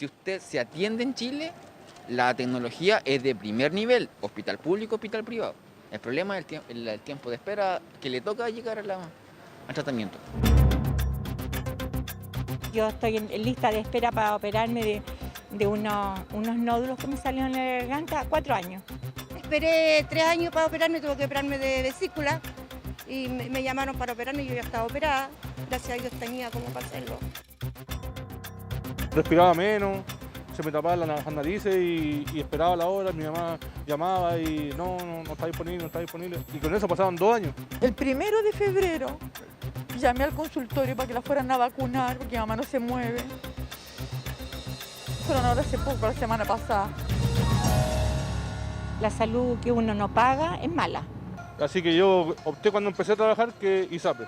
si usted se atiende en Chile, la tecnología es de primer nivel, hospital público, hospital privado. El problema es el tiempo de espera que le toca llegar al tratamiento. Yo estoy en lista de espera para operarme de unos nódulos que me salieron en la garganta, 4 años. Esperé 3 años para operarme, tuve que operarme de vesícula y me llamaron para operarme y yo ya estaba operada. Gracias a Dios tenía como para hacerlo. Respiraba menos, se me tapaban las narices y esperaba la hora, mi mamá llamaba y no está disponible, no está disponible. Y con eso pasaban 2 años. El 1 de febrero llamé al consultorio para que la fueran a vacunar porque mi mamá no se mueve. Fueron ahora hace poco, la semana pasada. La salud que uno no paga es mala. Así que yo opté cuando empecé a trabajar que ISAPRE.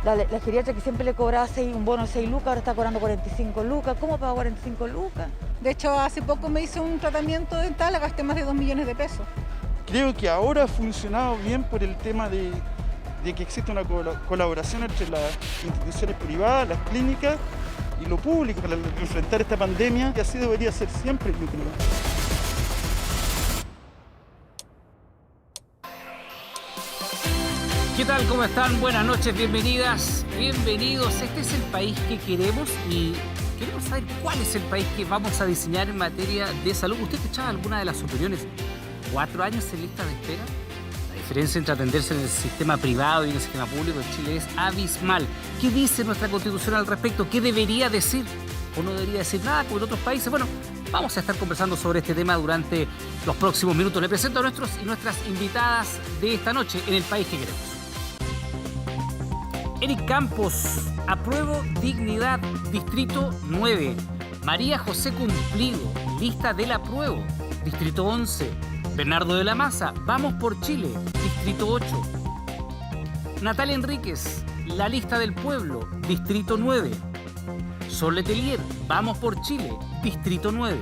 La geriatra que siempre le cobraba un bono de 6 lucas, ahora está cobrando 45 lucas. ¿Cómo paga 45 lucas? De hecho, hace poco me hice un tratamiento dental, gasté más de 2 millones de pesos. Creo que ahora ha funcionado bien por el tema de que existe una colaboración entre las instituciones privadas, las clínicas y lo público para enfrentar esta pandemia, y así debería ser siempre, yo creo. ¿Qué tal? ¿Cómo están? Buenas noches, bienvenidas, bienvenidos. Este es el país que queremos y queremos saber cuál es el país que vamos a diseñar en materia de salud. ¿Usted escuchaba alguna de las opiniones? 4 años en lista de espera. La diferencia entre atenderse en el sistema privado y en el sistema público en Chile es abismal. ¿Qué dice nuestra Constitución al respecto? ¿Qué debería decir? ¿O no debería decir nada como en otros países? Bueno, vamos a estar conversando sobre este tema durante los próximos minutos. Le presento a nuestros y nuestras invitadas de esta noche en el país que queremos. Eric Campos, Apruebo Dignidad, Distrito 9. María José Cumplido, lista del Apruebo, Distrito 11. Bernardo de la Maza, Vamos por Chile, Distrito 8. Natalia Enríquez, La Lista del Pueblo, Distrito 9. Sol Letelier, Vamos por Chile, Distrito 9.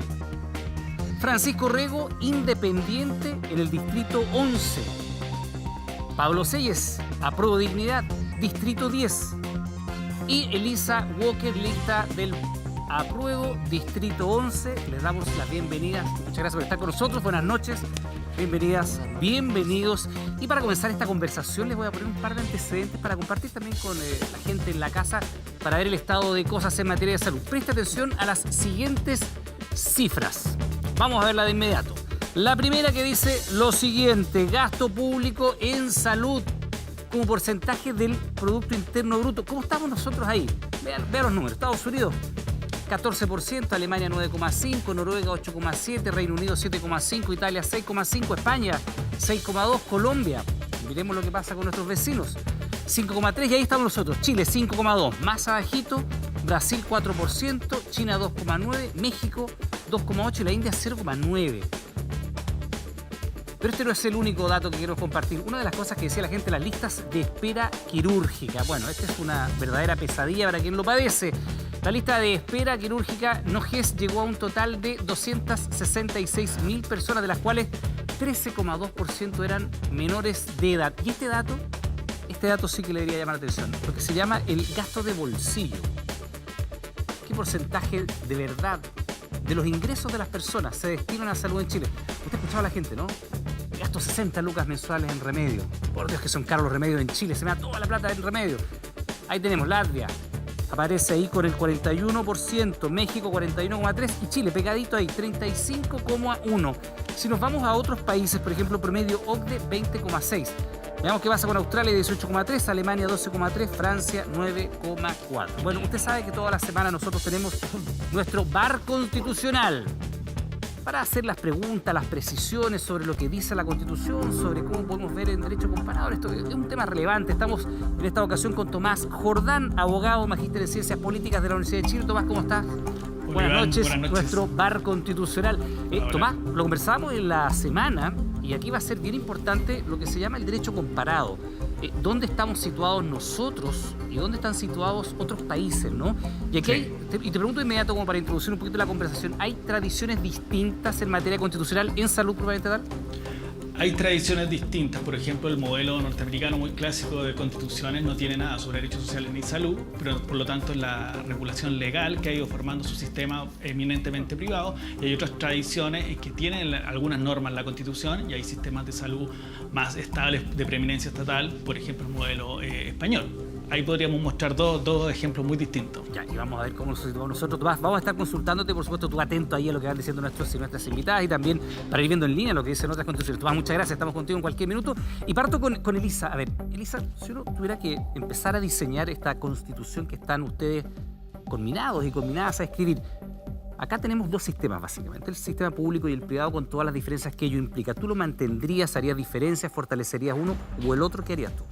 Francisco Rego, Independiente, en el Distrito 11. Pablo Selles, Apruebo Dignidad, Distrito 10. Y Elisa Walker, lista del Apruebo, Distrito 11. Les damos las bienvenidas. Muchas gracias por estar con nosotros. Buenas noches. Bienvenidas, bienvenidos. Y para comenzar esta conversación les voy a poner un par de antecedentes para compartir también con la gente en la casa para ver el estado de cosas en materia de salud. Preste atención a las siguientes cifras. Vamos a verla de inmediato. La primera que dice lo siguiente: gasto público en salud como porcentaje del Producto Interno Bruto. ¿Cómo estamos nosotros ahí? Vean los números. Estados Unidos, 14%, Alemania 9,5%, Noruega 8,7%, Reino Unido 7,5%, Italia 6,5%, España 6,2%, Colombia, miremos lo que pasa con nuestros vecinos, 5,3%, y ahí estamos nosotros, Chile 5,2%, más abajito, Brasil 4%, China 2,9%, México 2,8% y la India 0,9%. Pero este no es el único dato que quiero compartir. Una de las cosas que decía la gente, las listas de espera quirúrgica. Bueno, esta es una verdadera pesadilla para quien lo padece. La lista de espera quirúrgica NOGES llegó a un total de 266.000 personas, de las cuales 13,2% eran menores de edad. Y este dato sí que le debería llamar la atención, porque se llama el gasto de bolsillo. ¿Qué porcentaje de verdad de los ingresos de las personas se destinan a salud en Chile? Usted escuchaba a la gente, ¿no? Gasto 60 lucas mensuales en remedio. Por Dios que son caros los remedios en Chile, se me da toda la plata en remedio. Ahí tenemos Latvia, aparece ahí con el 41%, México 41,3% y Chile pegadito ahí, 35,1%. Si nos vamos a otros países, por ejemplo, promedio OCDE 20,6%. Veamos qué pasa con Australia, 18,3%, Alemania 12,3%, Francia 9,4%. Bueno, usted sabe que toda la semana nosotros tenemos nuestro bar constitucional para hacer las preguntas, las precisiones sobre lo que dice la Constitución, sobre cómo podemos ver en derecho comparado. Esto es un tema relevante. Estamos en esta ocasión con Tomás Jordán, abogado, magíster en Ciencias Políticas de la Universidad de Chile. Tomás, ¿cómo estás? Buenas noches, nuestro bar constitucional. Tomás, lo conversábamos en la semana y aquí va a ser bien importante lo que se llama el derecho comparado. ¿Dónde estamos situados nosotros y dónde están situados otros países, ¿no? Y aquí y te pregunto de inmediato, como para introducir un poquito la conversación, ¿hay tradiciones distintas en materia constitucional en salud propiamente tal? Hay tradiciones distintas, por ejemplo, el modelo norteamericano muy clásico de constituciones no tiene nada sobre derechos sociales ni salud, pero por lo tanto la regulación legal que ha ido formando su sistema eminentemente privado, y hay otras tradiciones que tienen algunas normas en la constitución y hay sistemas de salud más estables de preeminencia estatal, por ejemplo el modelo español. Ahí podríamos mostrar dos ejemplos muy distintos. Ya, y vamos a ver cómo nos situamos nosotros. Tomás, vamos a estar consultándote, por supuesto, tú atento ahí a lo que van diciendo nuestros y nuestras invitadas y también para ir viendo en línea lo que dicen otras constituciones. Tomás, muchas gracias, estamos contigo en cualquier minuto. Y parto con Elisa. A ver, Elisa, si uno tuviera que empezar a diseñar esta constitución que están ustedes conminados y combinadas a escribir, acá tenemos dos sistemas básicamente, el sistema público y el privado con todas las diferencias que ello implica. ¿Tú lo mantendrías, harías diferencias, fortalecerías uno o el otro? ¿Qué harías tú?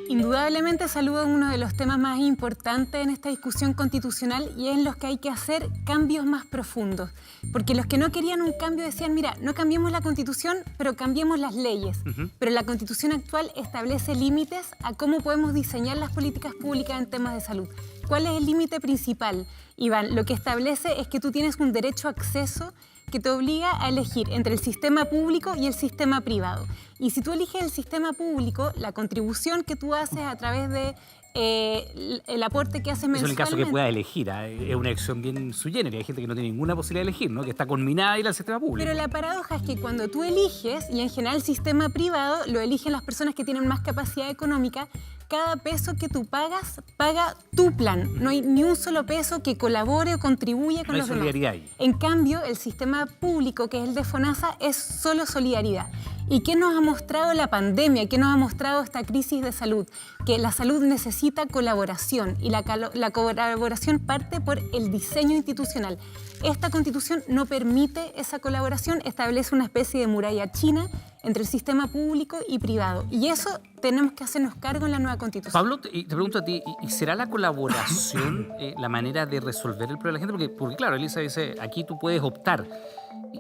Indudablemente salud es uno de los temas más importantes en esta discusión constitucional y es en los que hay que hacer cambios más profundos. Porque los que no querían un cambio decían, mira, no cambiemos la Constitución, pero cambiemos las leyes. Pero la Constitución actual establece límites a cómo podemos diseñar las políticas públicas en temas de salud. ¿Cuál es el límite principal, Iván? Lo que establece es que tú tienes un derecho a acceso que te obliga a elegir entre el sistema público y el sistema privado. Y si tú eliges el sistema público, la contribución que tú haces a través de el aporte que haces mensualmente... Eso en el caso que puedas elegir, es una elección bien sui generis. Hay gente que no tiene ninguna posibilidad de elegir, ¿no? Que está conminada a ir al sistema público. Pero la paradoja es que cuando tú eliges, y en general el sistema privado lo eligen las personas que tienen más capacidad económica, cada peso que tú pagas, paga tu plan. No hay ni un solo peso que colabore o contribuya con los demás. Ahí. En cambio, el sistema público, que es el de FONASA, es solo solidaridad. ¿Y qué nos ha mostrado la pandemia? ¿Qué nos ha mostrado esta crisis de salud? Que la salud necesita colaboración y la colaboración parte por el diseño institucional. Esta Constitución no permite esa colaboración, establece una especie de muralla china entre el sistema público y privado. Y eso tenemos que hacernos cargo en la nueva Constitución. Pablo, te pregunto a ti, ¿y será la colaboración la manera de resolver el problema de la gente? Porque claro, Elisa dice, aquí tú puedes optar.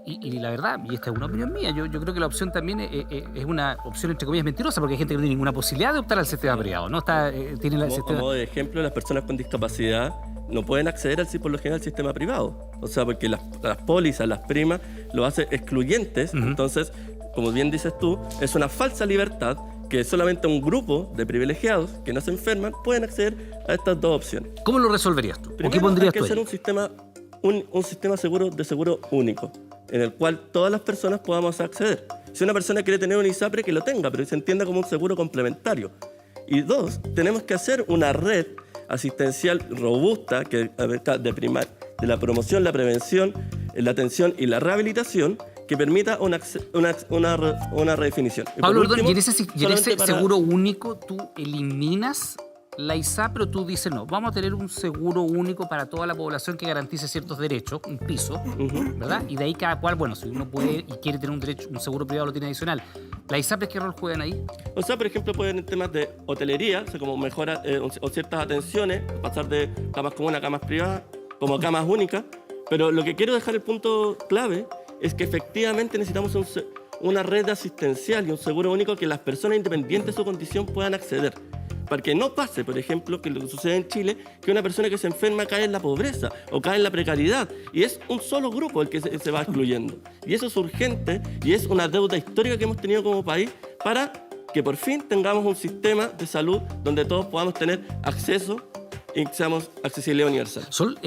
Y la verdad, y esta es una opinión mía, yo creo que la opción también es una opción entre comillas mentirosa, porque hay gente que no tiene ninguna posibilidad de optar al sistema privado, ¿no? Como de ejemplo, las personas con discapacidad no pueden acceder por lo general al sistema privado. O sea, porque las pólizas, las primas, lo hace excluyentes. Entonces, como bien dices tú, es una falsa libertad que solamente un grupo de privilegiados que no se enferman pueden acceder a estas dos opciones. ¿Cómo lo resolverías tú? Primero, ¿O qué pondrías hay que tú hacer un sistema de seguro único, en el cual todas las personas podamos acceder. Si una persona quiere tener un ISAPRE, que lo tenga, pero que se entienda como un seguro complementario. Y dos, tenemos que hacer una red asistencial robusta que de la promoción, la prevención, la atención y la rehabilitación que permita una redefinición. Pablo, último, y en ese seguro único tú eliminas la ISAPRE, pero tú dices no, vamos a tener un seguro único para toda la población que garantice ciertos derechos, un piso, ¿verdad? Y de ahí cada cual, bueno, si uno puede y quiere tener un derecho, un seguro privado lo tiene adicional. ¿La ISAPRE qué rol juegan ahí? O sea, por ejemplo, pueden en temas de hotelería, o sea, como mejora o ciertas atenciones, pasar de camas comunes a camas privadas, como camas únicas. Pero lo que quiero dejar el punto clave es que efectivamente necesitamos una red asistencial y un seguro único que las personas independientes de su condición puedan acceder. Para que no pase, por ejemplo, que lo que sucede en Chile, que una persona que se enferma cae en la pobreza o cae en la precariedad. Y es un solo grupo el que se va excluyendo. Y eso es urgente y es una deuda histórica que hemos tenido como país para que por fin tengamos un sistema de salud donde todos podamos tener acceso y seamos accesibilidad universal. Sol,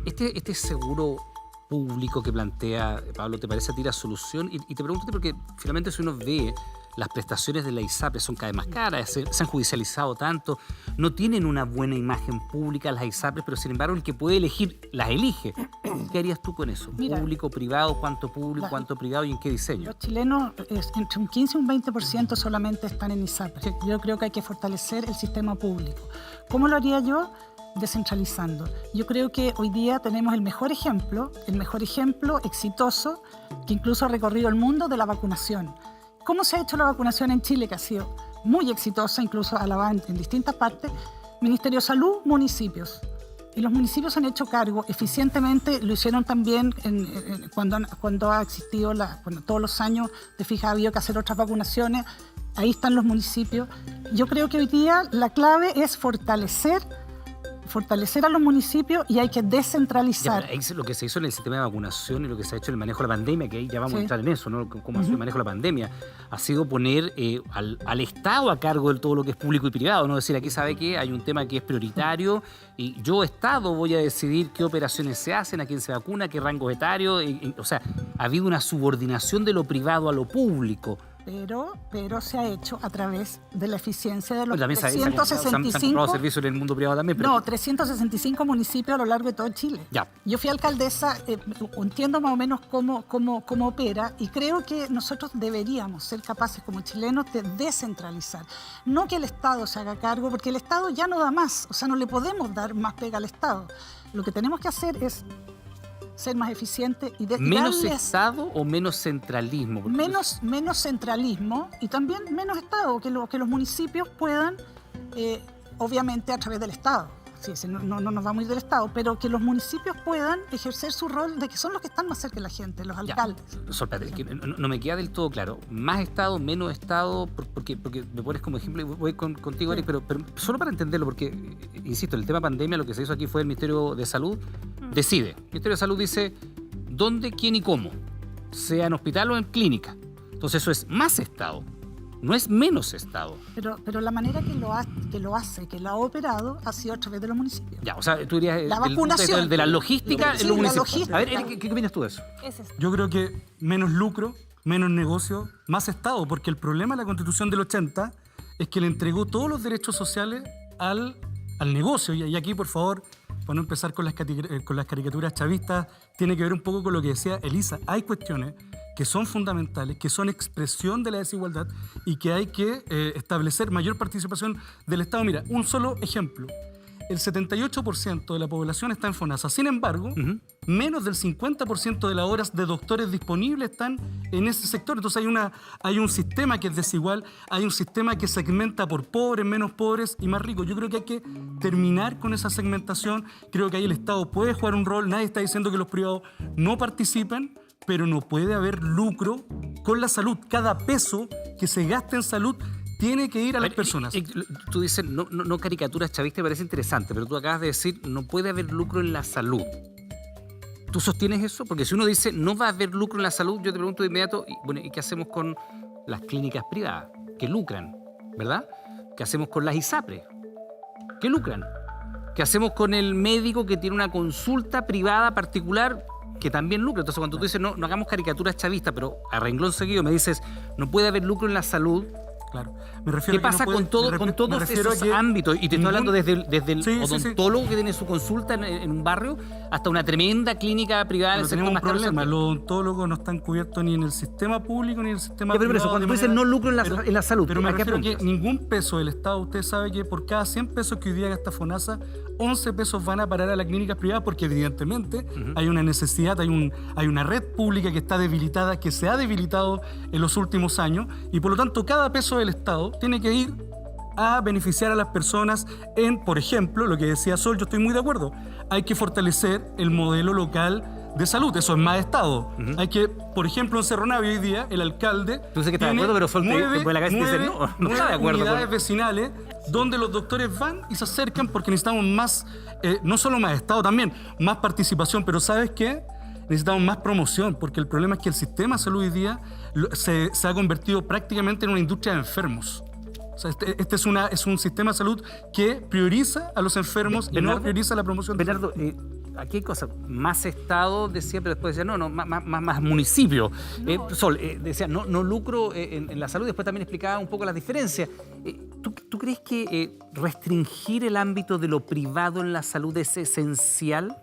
este seguro público que plantea Pablo, ¿te parece a ti la solución? Y te pregunto porque finalmente si uno ve las prestaciones de la ISAPRE son cada vez más caras, se han judicializado tanto, no tienen una buena imagen pública las ISAPRE, pero sin embargo el que puede elegir, las elige. ¿Qué harías tú con eso? Mira, ¿Público, privado, cuánto público, cuánto privado y en qué diseño? Los chilenos, entre un 15 y un 20% solamente están en ISAPRE. Sí. Yo creo que hay que fortalecer el sistema público. ¿Cómo lo haría yo? Descentralizando. Yo creo que hoy día tenemos el mejor ejemplo exitoso, que incluso ha recorrido el mundo, de la vacunación. ¿Cómo se ha hecho la vacunación en Chile, que ha sido muy exitosa, incluso alabada en distintas partes? Ministerio de Salud, municipios. Y los municipios han hecho cargo eficientemente, lo hicieron también cuando ha existido, cuando todos los años, te fijas, ha habido que hacer otras vacunaciones, ahí están los municipios. Yo creo que hoy día la clave es fortalecer fortalecer a los municipios y hay que descentralizar. Ya, pero lo que se hizo en el sistema de vacunación y lo que se ha hecho en el manejo de la pandemia, que ahí ya vamos a entrar en eso, ¿no? Cómo ha sido el manejo de la pandemia, ha sido poner al Estado a cargo de todo lo que es público y privado, ¿no? Es decir, aquí sabe que hay un tema que es prioritario y yo, Estado, voy a decidir qué operaciones se hacen, a quién se vacuna, qué rango etario. O sea, ha habido una subordinación de lo privado a lo público. Pero se ha hecho a través de la eficiencia de los También 365... se han comprado servicios en el mundo privado también. Pero... No, 365 municipios a lo largo de todo Chile. Ya. Yo fui alcaldesa, entiendo más o menos cómo opera y creo que nosotros deberíamos ser capaces como chilenos de descentralizar. No que el Estado se haga cargo, porque el Estado ya no da más, o sea, no le podemos dar más pega al Estado. Lo que tenemos que hacer es ser más eficiente y ¿Menos darles Estado o menos centralismo? menos centralismo y también menos Estado, que los municipios puedan, obviamente a través del Estado, sí, no nos vamos a ir del Estado, pero que los municipios puedan ejercer su rol de que son los que están más cerca de la gente, los alcaldes. Sorprende, que no me queda del todo claro. ¿Más Estado, menos Estado? Porque me pones como ejemplo y voy contigo, Eric, pero solo para entenderlo, porque, insisto, el tema pandemia, lo que se hizo aquí fue el Ministerio de Salud decide. El Ministerio de Salud dice dónde, quién y cómo, sea en hospital o en clínica. Entonces eso es más Estado, no es menos Estado. Pero la manera que lo ha operado ha sido a través de los municipios. Ya, o sea, tú dirías la vacunación, de la logística en los municipios. A ver, Eric, ¿qué opinas tú de eso? Yo creo que menos lucro, menos negocio, más Estado, porque el problema de la Constitución del 80 es que le entregó todos los derechos sociales al negocio. Y aquí, por favor, para no empezar con las caricaturas chavistas, tiene que ver un poco con lo que decía Elisa. Hay cuestiones que son fundamentales, que son expresión de la desigualdad y que hay que establecer mayor participación del Estado. Mira, un solo ejemplo. El 78% de la población está en FONASA. Sin embargo, menos del 50% de las horas de doctores disponibles están en ese sector. Entonces hay un sistema que es desigual, hay un sistema que segmenta por pobres, menos pobres y más ricos. Yo creo que hay que terminar con esa segmentación. Creo que ahí el Estado puede jugar un rol. Nadie está diciendo que los privados no participen, pero no puede haber lucro con la salud. Cada peso que se gaste en salud tiene que ir a las personas. Tú dices, no caricaturas chavistas, me parece interesante, pero tú acabas de decir, no puede haber lucro en la salud. ¿Tú sostienes eso? Porque si uno dice, no va a haber lucro en la salud, yo te pregunto de inmediato, ¿y qué hacemos con las clínicas privadas? Que lucran, ¿verdad? ¿Qué hacemos con las ISAPRES? Que lucran. ¿Qué hacemos con el médico que tiene una consulta privada particular que también lucra? Entonces, cuando tú dices, no hagamos caricaturas chavistas, pero a renglón seguido me dices, no puede haber lucro en la salud. Claro. Me refiero ¿Qué pasa con todos esos ámbitos? Y te estoy hablando desde el odontólogo que tiene su consulta en un barrio hasta una tremenda clínica privada. Pero tenemos un problema. Los odontólogos no están cubiertos ni en el sistema público ni en el sistema privado. Pero cuando tú dices no lucro en la salud, pero me refiero que ningún peso del Estado, usted sabe que por cada 100 pesos que hoy día gasta FONASA, 11 pesos van a parar a las clínicas privadas porque evidentemente hay una necesidad, hay una red pública que está debilitada, que se ha debilitado en los últimos años y por lo tanto cada peso del Estado tiene que ir a beneficiar a las personas en, por ejemplo, lo que decía Sol, yo estoy muy de acuerdo, hay que fortalecer el modelo local de salud, eso es más Estado. Hay que, por ejemplo, en Cerro Navia hoy día, el alcalde tú dices que está de acuerdo, pero Sol te pone la cabeza y dice no está de acuerdo. Unidades vecinales donde los doctores van y se acercan porque necesitamos más, no solo más Estado, también más participación, pero ¿sabes qué? Necesitamos más promoción, porque el problema es que el sistema de salud hoy día se ha convertido prácticamente en una industria de enfermos. O sea, este es un sistema de salud que prioriza a los enfermos y no prioriza la promoción. Bernardo, aquí hay cosas, más Estado, decía, pero después decía, más municipio. Sol, decía, no lucro en la salud, después también explicaba un poco las diferencias. ¿Tú crees que restringir el ámbito de lo privado en la salud es esencial?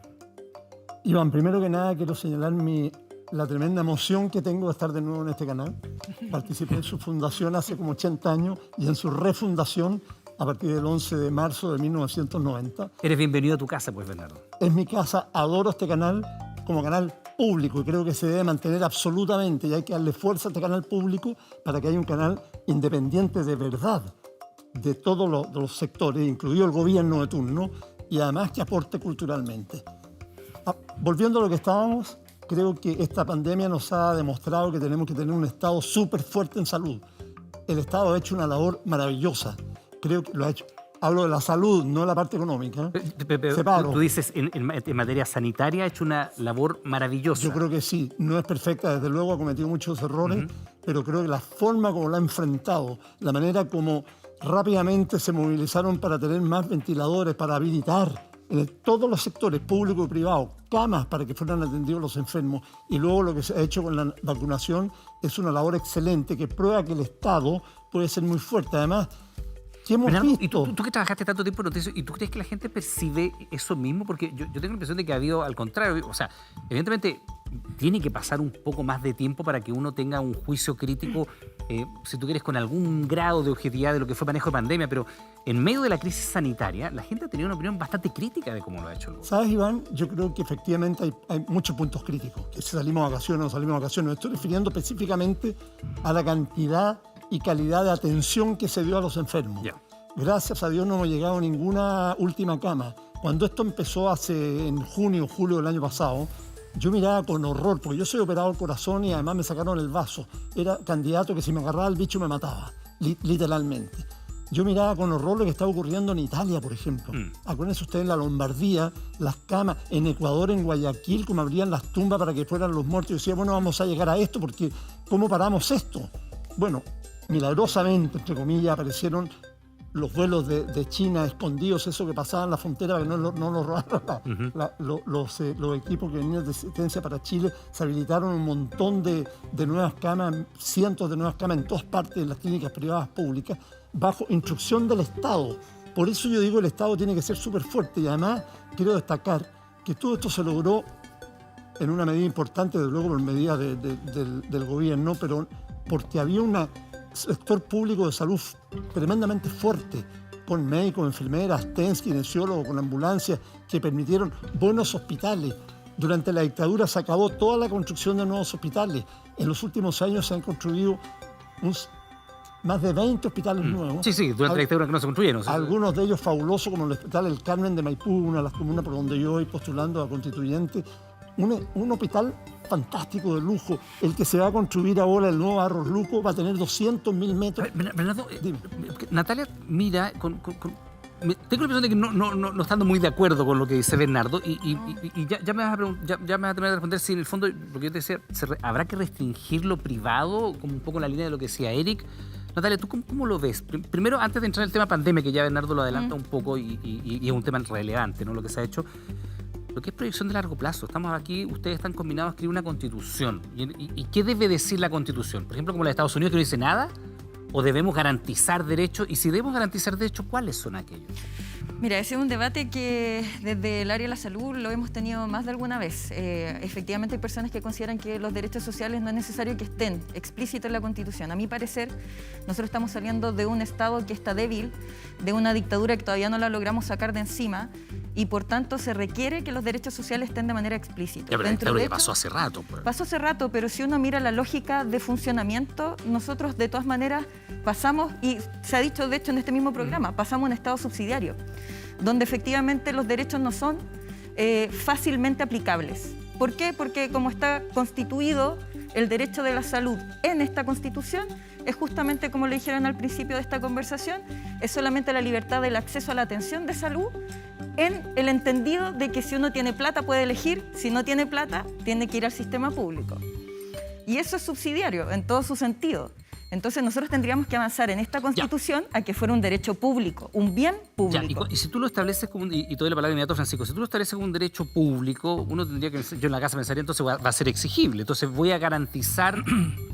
Iván, primero que nada quiero señalar la tremenda emoción que tengo de estar de nuevo en este canal. Participé en su fundación hace como 80 años y en su refundación a partir del 11 de marzo de 1990. Eres bienvenido a tu casa, pues, Bernardo. Es mi casa, adoro este canal como canal público y creo que se debe mantener absolutamente y hay que darle fuerza a este canal público para que haya un canal independiente de verdad de todos los sectores, incluido el gobierno de turno, y además que aporte culturalmente. Volviendo a lo que estábamos, creo que esta pandemia nos ha demostrado que tenemos que tener un Estado súper fuerte en salud. El Estado ha hecho una labor maravillosa, creo que lo ha hecho Hablo de la salud, no de la parte económica. Separo. Tú dices, en materia sanitaria ha hecho una labor maravillosa. Yo creo que sí. No es perfecta, desde luego ha cometido muchos errores, pero creo que la forma como la ha enfrentado, la manera como rápidamente se movilizaron para tener más ventiladores, para habilitar en todos los sectores, público y privado, camas para que fueran atendidos los enfermos, y luego lo que se ha hecho con la vacunación es una labor excelente que prueba que el Estado puede ser muy fuerte. Además, ¿qué hemos Bernardo, visto? ¿y tú que trabajaste tanto tiempo en noticias, ¿y tú crees que la gente percibe eso mismo? Porque yo tengo la impresión de que ha habido al contrario. O sea, evidentemente tiene que pasar un poco más de tiempo para que uno tenga un juicio crítico, si tú quieres, con algún grado de objetividad de lo que fue manejo de pandemia, pero en medio de la crisis sanitaria, la gente ha tenido una opinión bastante crítica de cómo lo ha hecho el gobierno. ¿Sabes, Iván? Yo creo que efectivamente hay muchos puntos críticos, que si salimos de vacaciones o no salimos de vacaciones. Me estoy refiriendo específicamente a la cantidad y calidad de atención que se dio a los enfermos. Ya. Gracias a Dios no hemos llegado a ninguna última cama. Cuando esto empezó en junio o julio del año pasado, yo miraba con horror, porque yo soy operado al corazón y además me sacaron el vaso. Era candidato que si me agarraba el bicho me mataba, literalmente. Yo miraba con horror lo que estaba ocurriendo en Italia, por ejemplo. Acuérdense ustedes en la Lombardía, las camas, en Ecuador, en Guayaquil, como abrían las tumbas para que fueran los muertos. Yo decía, bueno, vamos a llegar a esto, porque ¿cómo paramos esto? Bueno, milagrosamente, entre comillas, aparecieron los vuelos de China escondidos, eso que pasaban la frontera para que no los robaran los equipos que venían de asistencia para Chile. Se habilitaron un montón de nuevas camas, cientos de nuevas camas en todas partes de las clínicas privadas públicas, bajo instrucción del Estado. Por eso yo digo, el Estado tiene que ser súper fuerte, y además quiero destacar que todo esto se logró en una medida importante, desde luego por medida del gobierno, pero porque había un sector público de salud tremendamente fuerte, con médicos, enfermeras, TENS, kinesiólogos, con ambulancias, que permitieron buenos hospitales. Durante la dictadura se acabó toda la construcción de nuevos hospitales. En los últimos años se han construido más de 20 hospitales nuevos. Sí, durante la dictadura que no se construyeron. Algunos de ellos fabulosos, como el Hospital El Carmen de Maipú, una de las comunas por donde yo voy postulando a constituyente. Un hospital fantástico, de lujo. El que se va a construir ahora, el nuevo Arroz Luco, va a tener 200.000 metros. Bernardo, Natalia mira tengo la impresión de que no estando muy de acuerdo con lo que dice Bernardo, y ya me vas a terminar de responder si en el fondo, lo que yo te decía, ¿habrá que restringir lo privado, como un poco en la línea de lo que decía Eric? Natalia, ¿tú cómo lo ves? Primero, antes de entrar en el tema pandemia, que ya Bernardo lo adelanta un poco y es un tema relevante, ¿no? Lo que se ha hecho. Lo que es proyección de largo plazo. Estamos aquí, ustedes están combinados a escribir una constitución. ¿Y qué debe decir la constitución? Por ejemplo, como la de Estados Unidos, que no dice nada, ¿o debemos garantizar derechos? Y si debemos garantizar derechos, ¿cuáles son aquellos? Mira, ese es un debate que desde el área de la salud lo hemos tenido más de alguna vez. Efectivamente hay personas que consideran que los derechos sociales no es necesario que estén explícitos en la Constitución. A mi parecer, nosotros estamos saliendo de un Estado que está débil, de una dictadura que todavía no la logramos sacar de encima, y por tanto se requiere que los derechos sociales estén de manera explícita. Ya, pero la dictadura ya pasó hace rato. Pues. Pasó hace rato, pero si uno mira la lógica de funcionamiento, nosotros de todas maneras pasamos, y se ha dicho de hecho en este mismo programa, pasamos a un Estado subsidiario, donde efectivamente los derechos no son fácilmente aplicables. ¿Por qué? Porque como está constituido el derecho de la salud en esta Constitución, es justamente como le dijeron al principio de esta conversación, es solamente la libertad del acceso a la atención de salud, en el entendido de que si uno tiene plata puede elegir, si no tiene plata tiene que ir al sistema público. Y eso es subsidiario en todo su sentido. Entonces nosotros tendríamos que avanzar en esta Constitución a que fuera un derecho público, un bien público. Y si tú lo estableces como y te doy la palabra inmediato, Francisco, si tú lo estableces como un derecho público, uno tendría que, yo en la casa pensaría, entonces va a ser exigible. Entonces voy a garantizar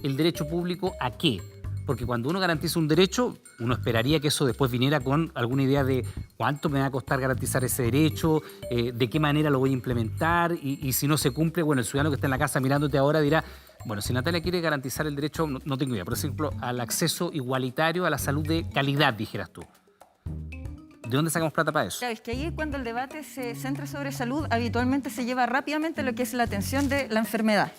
el derecho público ¿a qué? Porque cuando uno garantiza un derecho, uno esperaría que eso después viniera con alguna idea de cuánto me va a costar garantizar ese derecho, de qué manera lo voy a implementar, y si no se cumple, bueno, el ciudadano que está en la casa mirándote ahora dirá, bueno, si Natalia quiere garantizar el derecho, no tengo idea, por ejemplo, al acceso igualitario a la salud de calidad, dijeras tú. ¿De dónde sacamos plata para eso? Claro, es que ahí cuando el debate se centra sobre salud, habitualmente se lleva rápidamente lo que es la atención de la enfermedad,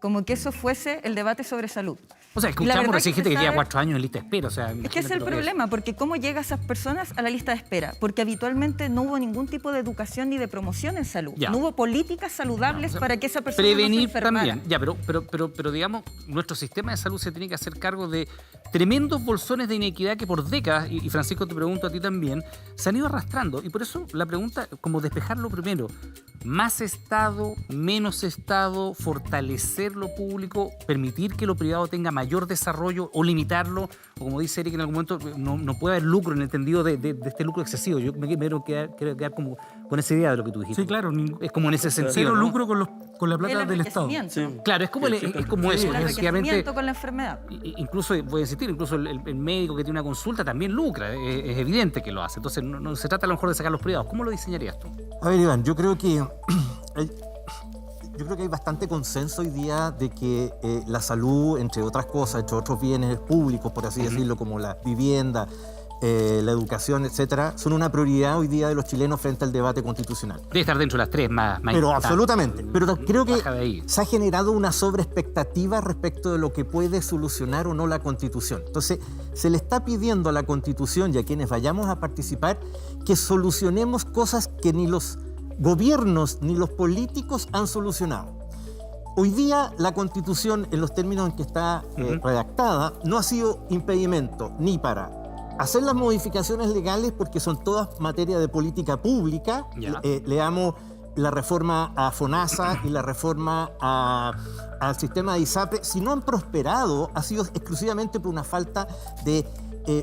como que eso fuese el debate sobre salud. O sea, La escuchamos verdad recién que gente se que lleva sabe- 4 años en lista de espera. O sea, Es que ese es imagínate el lo que problema, porque ¿cómo llega esas personas a la lista de espera? Porque habitualmente no hubo ningún tipo de educación ni de promoción en salud. Ya. No hubo políticas saludables o sea, para que esa persona no se prevenir enfermara. también. Ya, pero digamos, nuestro sistema de salud se tiene que hacer cargo de tremendos bolsones de inequidad que por décadas, y Francisco te pregunto a ti también, se han ido arrastrando. Y por eso la pregunta, como despejarlo primero, más Estado, menos Estado, fortalecer lo público, permitir que lo privado tenga mayor desarrollo o limitarlo, o como dice Eric en algún momento, no puede haber lucro en el entendido de este lucro excesivo. Yo me quiero quedar como con esa idea de lo que tú dijiste. Sí, claro. Es como en ese sentido. Cero ¿no? lucro con la plata El del Estado. enriquecimiento. Claro, es como, es como eso. El Efectivamente, enriquecimiento con la enfermedad. incluso, voy a insistir, incluso el médico que tiene una consulta también lucra. Es evidente que lo hace. Entonces, no se trata a lo mejor de sacar los privados. ¿Cómo lo diseñarías tú? A ver, Iván, yo creo que hay bastante consenso hoy día de que la salud, entre otras cosas, entre otros bienes públicos, por así decirlo, como la vivienda, la educación, etcétera, son una prioridad hoy día de los chilenos frente al debate constitucional. Debe estar dentro de las 3 más Pero importantes. absolutamente. Pero creo que Baja de ahí. se ha generado una sobreexpectativa respecto de lo que puede solucionar o no la Constitución. Entonces, se le está pidiendo a la Constitución y a quienes vayamos a participar que solucionemos cosas que ni los gobiernos ni los políticos han solucionado. Hoy día la Constitución, en los términos en que está redactada, no ha sido impedimento ni para hacer las modificaciones legales, porque son todas materia de política pública. Leamos la reforma a FONASA y la reforma al sistema de ISAPRE. Si no han prosperado, ha sido exclusivamente por una falta de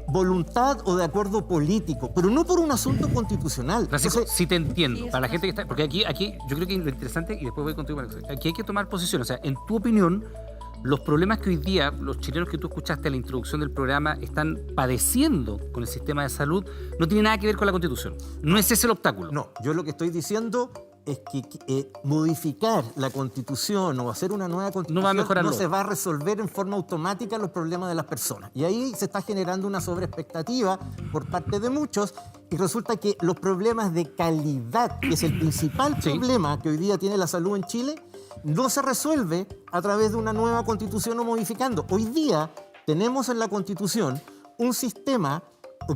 voluntad o de acuerdo político, pero no por un asunto constitucional. Francisco, sí te entiendo. Sí, Para la eso gente que está. Porque aquí yo creo que lo interesante, y después voy contigo, aquí hay que tomar posición. O sea, en tu opinión, los problemas que hoy día los chilenos que tú escuchaste en la introducción del programa están padeciendo con el sistema de salud no tiene nada que ver con la Constitución. No es ese el obstáculo. No, yo lo que estoy diciendo es que modificar la Constitución o hacer una nueva Constitución No va a mejorarlo. no se va a resolver en forma automática los problemas de las personas. Y ahí se está generando una sobreexpectativa por parte de muchos y resulta que los problemas de calidad, que es el principal problema que hoy día tiene la salud en Chile, no se resuelve a través de una nueva Constitución o modificando. Hoy día tenemos en la Constitución un sistema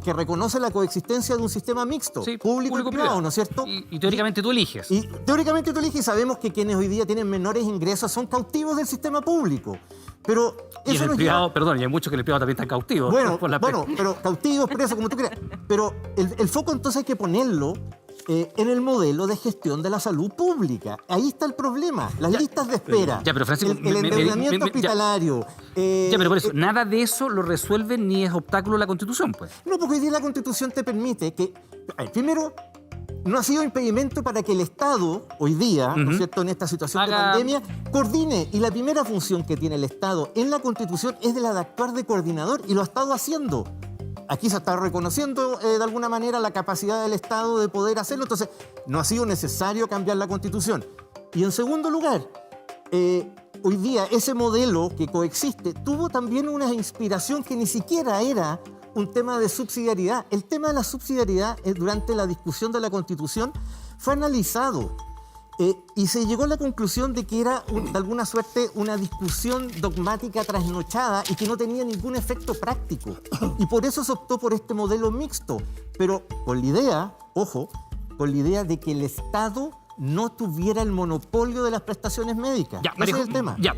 que reconoce la coexistencia de un sistema mixto, público y privado, ¿no es cierto? Y teóricamente tú eliges. Y teóricamente tú eliges y sabemos que quienes hoy día tienen menores ingresos son cautivos del sistema público. Pero Y en eso el nos privado, lleva... perdón, y hay muchos que en el privado también están cautivos. Bueno, por la pero cautivos, presos, como tú quieras. Pero el foco entonces hay que ponerlo en el modelo de gestión de la salud pública. Ahí está el problema, las listas de espera, Ya, pero Francisco, el endeudamiento hospitalario. Ya, pero por eso, nada de eso lo resuelve ni es obstáculo la Constitución, pues. No, porque hoy día la Constitución te permite que, primero, no ha sido impedimento para que el Estado, hoy día, ¿no es cierto?, en esta situación de pandemia, coordine. Y la primera función que tiene el Estado en la Constitución es la de actuar de coordinador, y lo ha estado haciendo. Aquí se está reconociendo de alguna manera la capacidad del Estado de poder hacerlo, entonces no ha sido necesario cambiar la Constitución. Y en segundo lugar, hoy día ese modelo que coexiste tuvo también una inspiración que ni siquiera era un tema de subsidiariedad. El tema de la subsidiariedad durante la discusión de la Constitución fue analizado y se llegó a la conclusión de que era de alguna suerte una discusión dogmática trasnochada y que no tenía ningún efecto práctico. Y por eso se optó por este modelo mixto, pero con la idea, ojo, con la idea de que el Estado no tuviera el monopolio de las prestaciones médicas. Ya, Ese María, es el tema. Ya,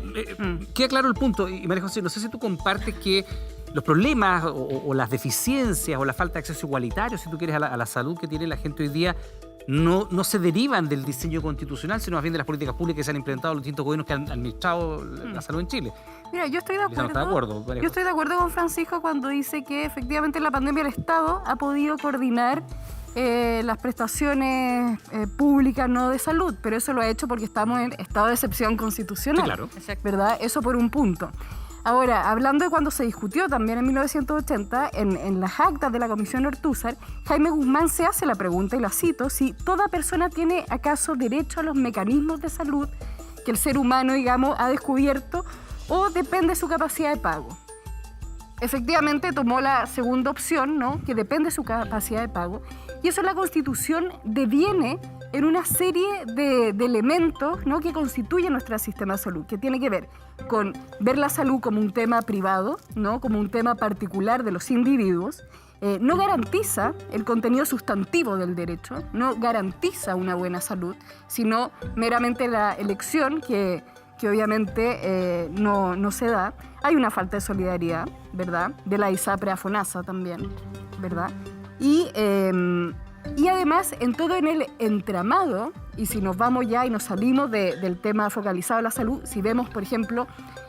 queda claro el punto. Y María José, no sé si tú compartes que los problemas o las deficiencias o la falta de acceso igualitario, si tú quieres, a la salud que tiene la gente hoy día, no se derivan del diseño constitucional, sino más bien de las políticas públicas que se han implementado los distintos gobiernos que han administrado la salud en Chile. Mira, yo estoy de Quizá no está de acuerdo, María Yo estoy de acuerdo con Francisco cuando dice que efectivamente en la pandemia el Estado ha podido coordinar las prestaciones públicas no de salud, pero eso lo ha hecho porque estamos en estado de excepción constitucional. Sí, claro. ¿Verdad? Eso por un punto. Ahora, hablando de cuando se discutió también en 1980, en las actas de la Comisión Ortúzar, Jaime Guzmán se hace la pregunta, y la cito, si toda persona tiene acaso derecho a los mecanismos de salud que el ser humano, digamos, ha descubierto, o depende de su capacidad de pago. Efectivamente tomó la segunda opción, ¿no?, que depende de su capacidad de pago, y eso la Constitución deviene en una serie de elementos, ¿no?, que constituyen nuestro sistema de salud, que tiene que ver con ver la salud como un tema privado, ¿no?, como un tema particular de los individuos. No garantiza el contenido sustantivo del derecho, no garantiza una buena salud, sino meramente la elección que obviamente no se da. Hay una falta de solidaridad, ¿verdad?, de la ISAPRE a FONASA también, ¿verdad? Y además, en todo en el entramado, y si nos vamos ya y nos salimos del tema focalizado en la salud, si vemos, por ejemplo,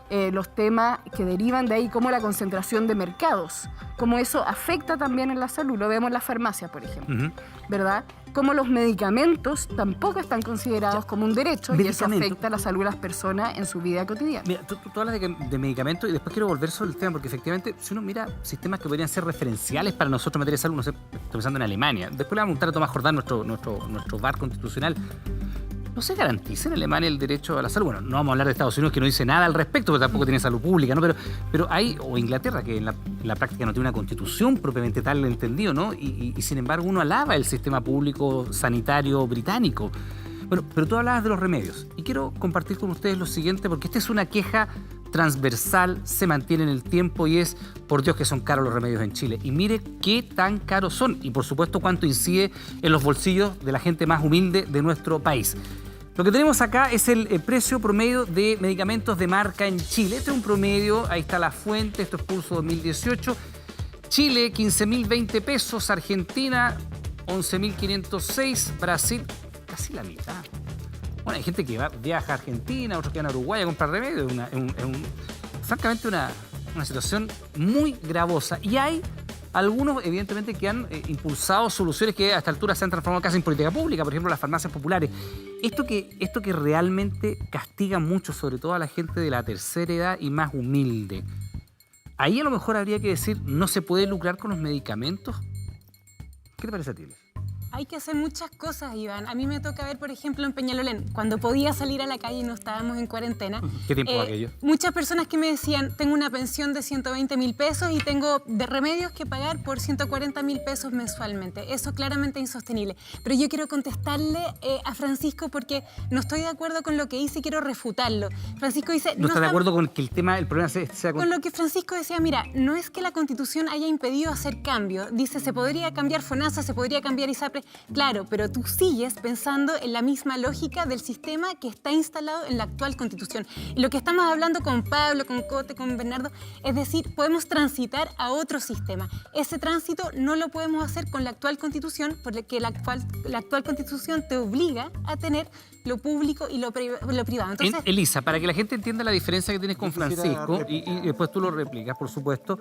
los temas que derivan de ahí, como la concentración de mercados, cómo eso afecta también en la salud, lo vemos en las farmacias, por ejemplo, ¿verdad? Como los medicamentos tampoco están considerados como un derecho y eso afecta la salud de las personas en su vida cotidiana. Mira, tú hablas de medicamentos y después quiero volver sobre el tema, porque efectivamente, si uno mira sistemas que podrían ser referenciales para nosotros en materia de salud, no sé, estoy pensando en Alemania, después le vamos a preguntar a Tomás Jordán, nuestro VAR constitucional, ¿no se garantiza en Alemania el derecho a la salud? Bueno, no vamos a hablar de Estados Unidos, que no dice nada al respecto, porque tampoco tiene salud pública, ¿no? Pero hay, o Inglaterra, que en la práctica no tiene una constitución propiamente tal entendido, ¿no? Y sin embargo uno alaba el sistema público sanitario británico. Bueno, pero tú hablabas de los remedios. Y quiero compartir con ustedes lo siguiente, porque esta es una queja transversal, se mantiene en el tiempo y es, por Dios que son caros los remedios en Chile. Y mire qué tan caros son y por supuesto cuánto incide en los bolsillos de la gente más humilde de nuestro país. Lo que tenemos acá es el precio promedio de medicamentos de marca en Chile. Este es un promedio, ahí está la fuente, esto es Pulso 2018. Chile, 15.020 pesos. Argentina, 11.506. Brasil, casi la mitad. Bueno, hay gente que viaja a Argentina, otros que van a Uruguay a comprar remedios. Francamente, una situación muy gravosa. Y hay algunos, evidentemente, que han impulsado soluciones que a esta altura se han transformado casi en política pública, por ejemplo, las farmacias populares. Esto que realmente castiga mucho, sobre todo a la gente de la tercera edad y más humilde. Ahí a lo mejor habría que decir, ¿no se puede lucrar con los medicamentos? ¿Qué te parece a ti? Hay que hacer muchas cosas, Iván. A mí me toca ver, por ejemplo, en Peñalolén, cuando podía salir a la calle y no estábamos en cuarentena. ¿Qué tiempo aquello? Muchas personas que me decían, tengo una pensión de 120.000 pesos y tengo de remedios que pagar por 140.000 pesos mensualmente. Eso claramente es insostenible. Pero yo quiero contestarle a Francisco porque no estoy de acuerdo con lo que dice y quiero refutarlo. Francisco dice... ¿No está de acuerdo con que el problema sea... Con lo que Francisco decía, mira, no es que la Constitución haya impedido hacer cambios. Dice, se podría cambiar FONASA, se podría cambiar ISAPRE. Claro, pero tú sigues pensando en la misma lógica del sistema que está instalado en la actual Constitución. Y lo que estamos hablando con Pablo, con Cote, con Bernardo, es decir, podemos transitar a otro sistema. Ese tránsito no lo podemos hacer con la actual Constitución, porque la actual Constitución te obliga a tener lo público y lo privado. Entonces, Elisa, para que la gente entienda la diferencia que tienes con Francisco, y después tú lo replicas, por supuesto,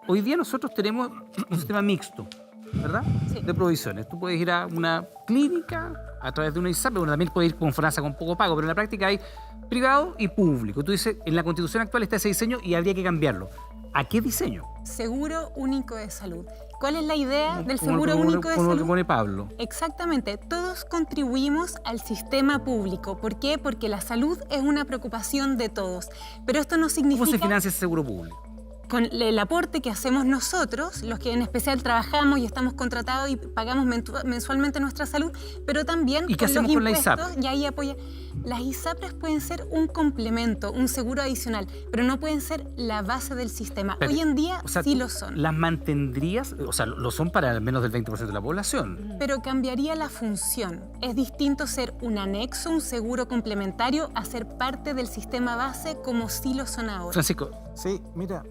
hoy día nosotros tenemos un sistema mixto, ¿verdad? Sí. De provisiones. Tú puedes ir a una clínica a través de una ISAPRE, bueno, también puedes ir con FONASA con poco pago, pero en la práctica hay privado y público. Tú dices, en la Constitución actual está ese diseño y habría que cambiarlo. ¿A qué diseño? Seguro único de salud. ¿Cuál es la idea del seguro único de salud? Como lo que pone Pablo. Exactamente. Todos contribuimos al sistema público. ¿Por qué? Porque la salud es una preocupación de todos. Pero esto no significa... ¿Cómo se financia ese seguro público? Con el aporte que hacemos nosotros, los que en especial trabajamos y estamos contratados y pagamos mensualmente nuestra salud, pero también ¿y qué con hacemos los con la impuestos, ISAPRE? y ahí apoya. Las ISAPRES pueden ser un complemento, un seguro adicional, pero no pueden ser la base del sistema. Pero, hoy en día sí lo son. ¿Las mantendrías? O sea, lo son para al menos del 20% de la población. Pero cambiaría la función. Es distinto ser un anexo, un seguro complementario, a ser parte del sistema base como sí lo son ahora. Francisco. Sí, mira,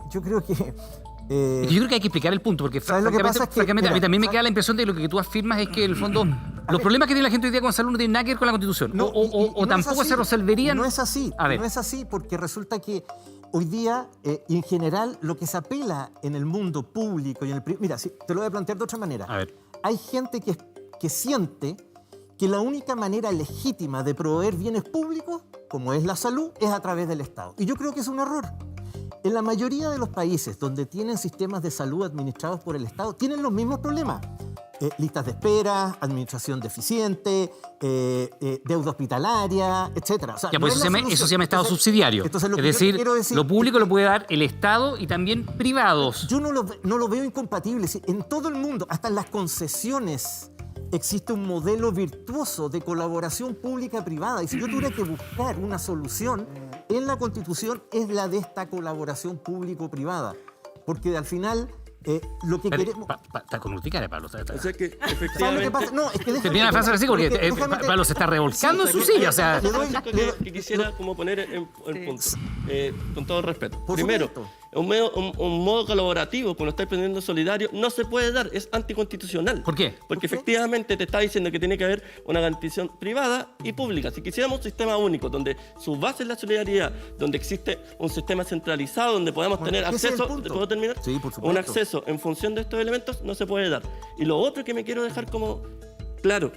yo creo que... yo creo que hay que explicar el punto, porque francamente, a mí también me queda la impresión de que lo que tú afirmas es que, en el fondo, los problemas que tiene la gente hoy día con salud no tienen nada que ver con la Constitución. No, o tampoco se resolverían. No es así. A ver. No es así, porque resulta que hoy día, y en general, lo que se apela en el mundo público y en el privado... Mira, te lo voy a plantear de otra manera. A ver. Hay gente que siente que la única manera legítima de proveer bienes públicos, como es la salud, es a través del Estado. Y yo creo que es un error. En la mayoría de los países donde tienen sistemas de salud administrados por el Estado, tienen los mismos problemas. Listas de espera, administración deficiente, deuda hospitalaria, etc. O sea, ya, pues eso se llama Estado subsidiario. Entonces, es decir, lo público lo puede dar el Estado y también privados. Yo no lo veo incompatible. En todo el mundo, hasta en las concesiones existe un modelo virtuoso de colaboración pública-privada. Y si yo tuviera que buscar una solución en la Constitución, es la de esta colaboración público-privada. Porque al final... lo que queremos... Está con urticaria, Pablo. O sea que ¿Sabes lo que efectivamente... pasa? No, es que Termina la frase así porque Pablo se está revolcando en su silla. O sea, que quisiera como poner en punto, con todo el respeto. Por Primero, supuesto. un modo colaborativo, cuando estáis prendiendo solidario, no se puede dar, es anticonstitucional. ¿Por qué? Porque efectivamente te está diciendo que tiene que haber una garantización privada y pública. Si quisiéramos un sistema único, donde su base es la solidaridad, donde existe un sistema centralizado, donde podamos tener ese es el acceso... punto. ¿Puedo terminar? Sí, por supuesto. Un acceso en función de estos elementos no se puede dar. Y lo otro que me quiero dejar como claro,